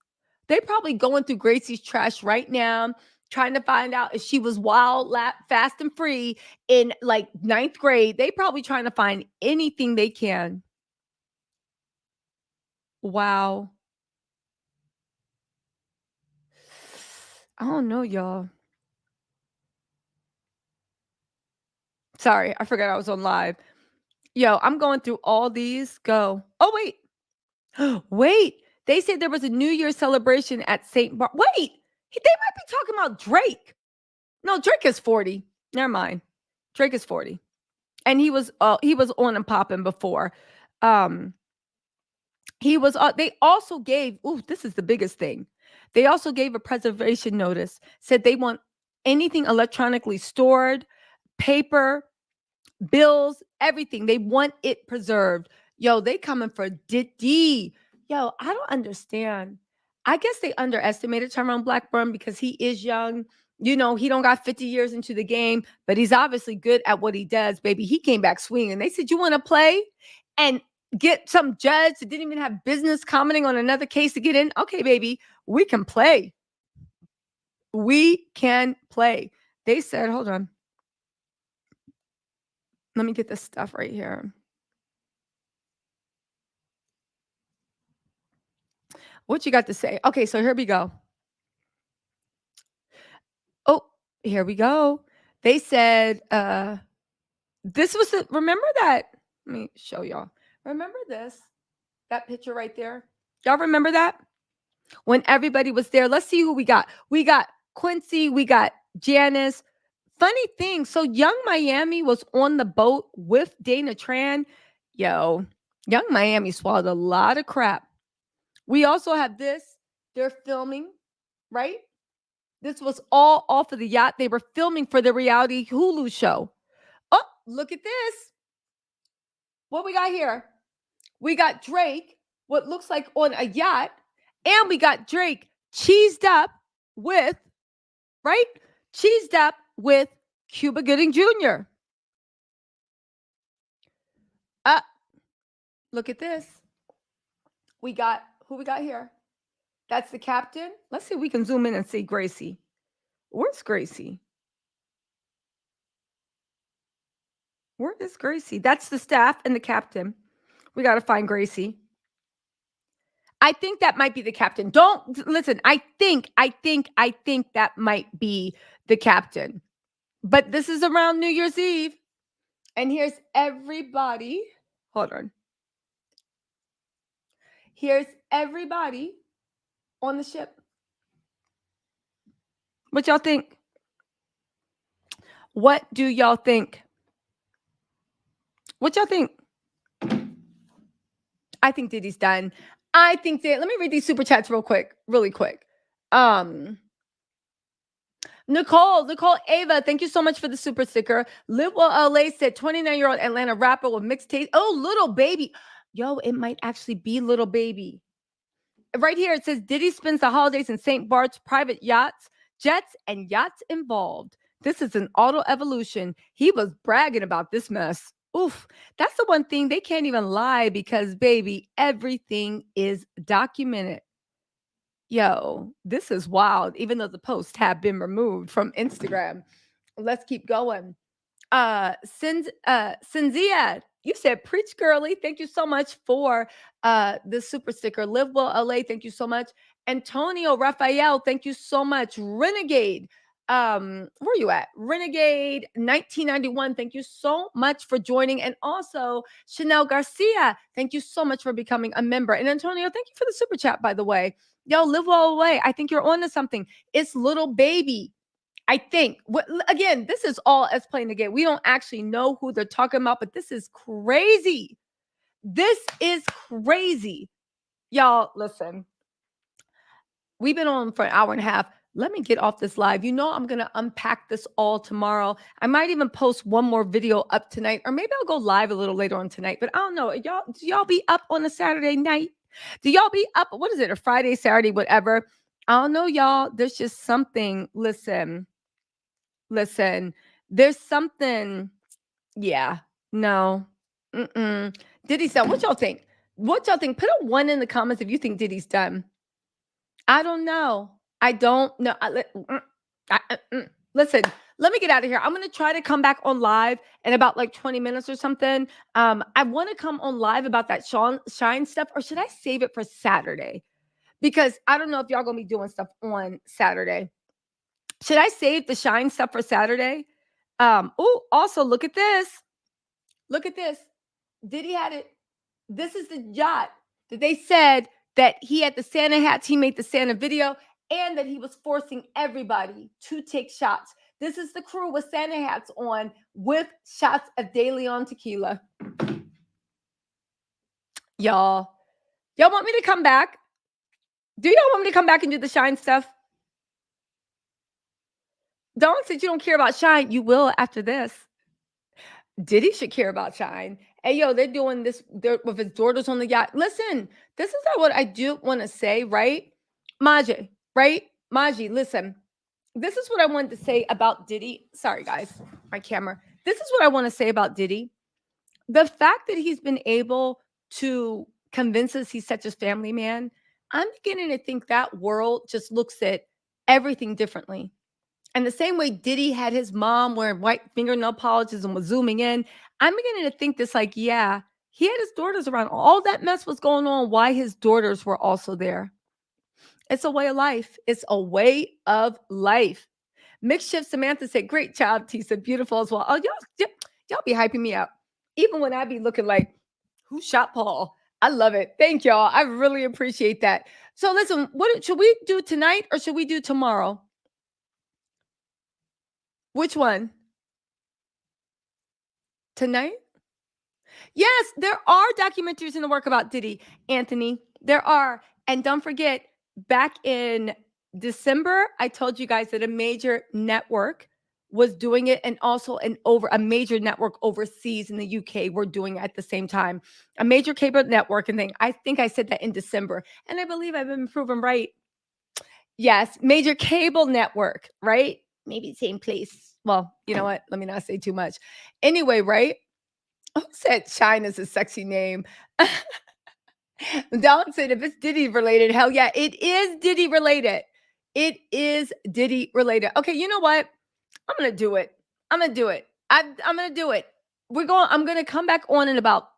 They probably going through Gracie's trash right now, trying to find out if she was wild, fast, and free in like ninth grade. They probably trying to find anything they can. Wow. I don't know, y'all. Sorry, I forgot I was on live. Yo, I'm going through all these. Go. Oh, wait. Wait. They said there was a New Year's celebration at St. Bar. Wait. They might be talking about Drake. No, Drake is 40. Never mind. Drake is 40. And he was on and popping before. Um he was they also gave, ooh, this is the biggest thing. They also gave a preservation notice. Said they want anything electronically stored, paper, bills, everything. They want it preserved. Yo, they coming for Diddy. Yo, I don't understand. I guess they underestimated Tyrone Blackburn because he is young. You know, he don't got 50 years into the game, but he's obviously good at what he does, baby. He came back swinging. They said, "You want to play and get some judge that didn't even have business commenting on another case to get in? Okay, baby, we can play. We can play." They said, hold on. Let me get this stuff right here. What you got to say? Okay, so here we go. Oh, here we go. They said this was remember that? Let me show y'all. Remember this? That picture right there? Y'all remember that? When everybody was there. Let's see who we got. We got Quincy, we got Janice. Funny thing, so Young Miami was on the boat with Dana Tran. Yo, Young Miami swallowed a lot of crap. We also have this. They're filming, right? This was all off of the yacht. They were filming for the reality Hulu show. Oh, look at this. What we got here? We got Drake, what looks like on a yacht, and we got Drake cheesed up with, right? Cheesed up with Cuba Gooding Jr. Uh, look at this. We got who we got here? That's the captain. Let's see if we can zoom in and see Gracie. Where's Gracie? Where is Gracie? That's the staff and the captain. We got to find Gracie. I think that might be the captain. Don't listen. I think that might be the captain. But this is around New Year's Eve. And here's everybody. Hold on. Here's everybody on the ship. What y'all think? What do y'all think? What y'all think? I think Diddy's done. I think that, let me read these super chats really quick. Nicole Ava, thank you so much for the super sticker. Live Well LA said 29-year-old Atlanta rapper with mixed taste. Oh, Little Baby. Yo, it might actually be Little Baby. Right here, it says Diddy spends the holidays in St. Bart's private yachts, jets, and yachts involved. This is an auto evolution. He was bragging about this mess. Oof, that's the one thing they can't even lie because, baby, everything is documented. Yo, this is wild, even though the posts have been removed from Instagram. Let's keep going. Cinzia, you said preach girly. Thank you so much for the super sticker. Live Well LA, thank you so much. Antonio Raphael, thank you so much. Renegade, where are you at? Renegade 1991, thank you so much for joining. And also Chanel Garcia, thank you so much for becoming a member. And Antonio, thank you for the super chat, by the way. Yo, Live Well LA, I think you're on to something. It's Little Baby. I think, again, this is all us playing the game. We don't actually know who they're talking about, but this is crazy. This is crazy. Y'all, listen. We've been on for an hour and a half. Let me get off this live. You know, I'm going to unpack this all tomorrow. I might even post one more video up tonight, or maybe I'll go live a little later on tonight, but I don't know. Do y'all be up on a Saturday night? Do y'all be up? What is it? A Friday, Saturday, whatever. I don't know, y'all. There's just something. Listen. There's something. Yeah. No. Mm-mm. Diddy's done. What y'all think? What y'all think? Put a one in the comments if you think Diddy's done. I don't know. I don't know. Listen, let me get out of here. I'm going to try to come back on live in about like 20 minutes or something. I want to come on live about that Shine stuff, or should I save it for Saturday? Because I don't know if y'all going to be doing stuff on Saturday. Should I save the Shine stuff for Saturday? Oh, also look at this. Look at this. Diddy had it. This is the yacht that they said that he had the Santa hats, he made the Santa video, and that he was forcing everybody to take shots. This is the crew with Santa hats on with shots of De Leon tequila. Y'all want me to come back? Do y'all want me to come back and do the Shine stuff? Don't say you don't care about Shine. You will after this. Diddy should care about Shine. Hey, yo, they're doing this with his daughters on the yacht. Listen, this is what I do want to say, right? Maji, right? Maji, listen. This is what I wanted to say about Diddy. Sorry, guys, my camera. This is what I want to say about Diddy. The fact that he's been able to convince us he's such a family man, I'm beginning to think that world just looks at everything differently. And the same way Diddy had his mom wearing white fingernail polishes and was zooming in, I'm beginning to think this like, yeah, he had his daughters around. All that mess was going on. Why his daughters were also there. It's a way of life. It's a way of life. Mixed Shift Samantha said, great job, Tisa. Beautiful as well. Oh, y'all be hyping me up. Even when I be looking like, who shot Paul? I love it. Thank y'all. I really appreciate that. So listen, what should we do tonight or should we do tomorrow? Which one? Tonight? Yes, there are documentaries in the work about Diddy, Anthony. There are. And don't forget, back in December, I told you guys that a major network was doing it, and also a major network overseas in the UK were doing it at the same time. A major cable network and thing. I think I said that in December, and I believe I've been proven right. Yes, major cable network, right? Maybe same place. Well, you know what? Let me not say too much. Anyway, right? Who said Shine is a sexy name? Don said if it's Diddy related, hell yeah, it is Diddy related. It is Diddy related. Okay, you know what? I'm gonna do it. I'm gonna do it. I'm gonna do it. I'm gonna come back on in about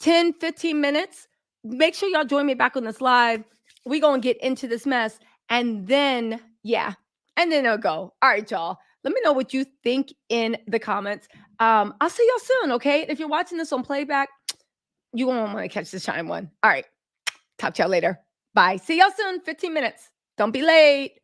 10, 15 minutes. Make sure y'all join me back on this live. We're gonna get into this mess. And then, yeah, and then it'll go. All right, y'all. Let me know what you think in the comments. I'll see y'all soon, okay? If you're watching this on playback, you won't want to catch the Shine one. All right. Talk to y'all later. Bye. See y'all soon. 15 minutes. Don't be late.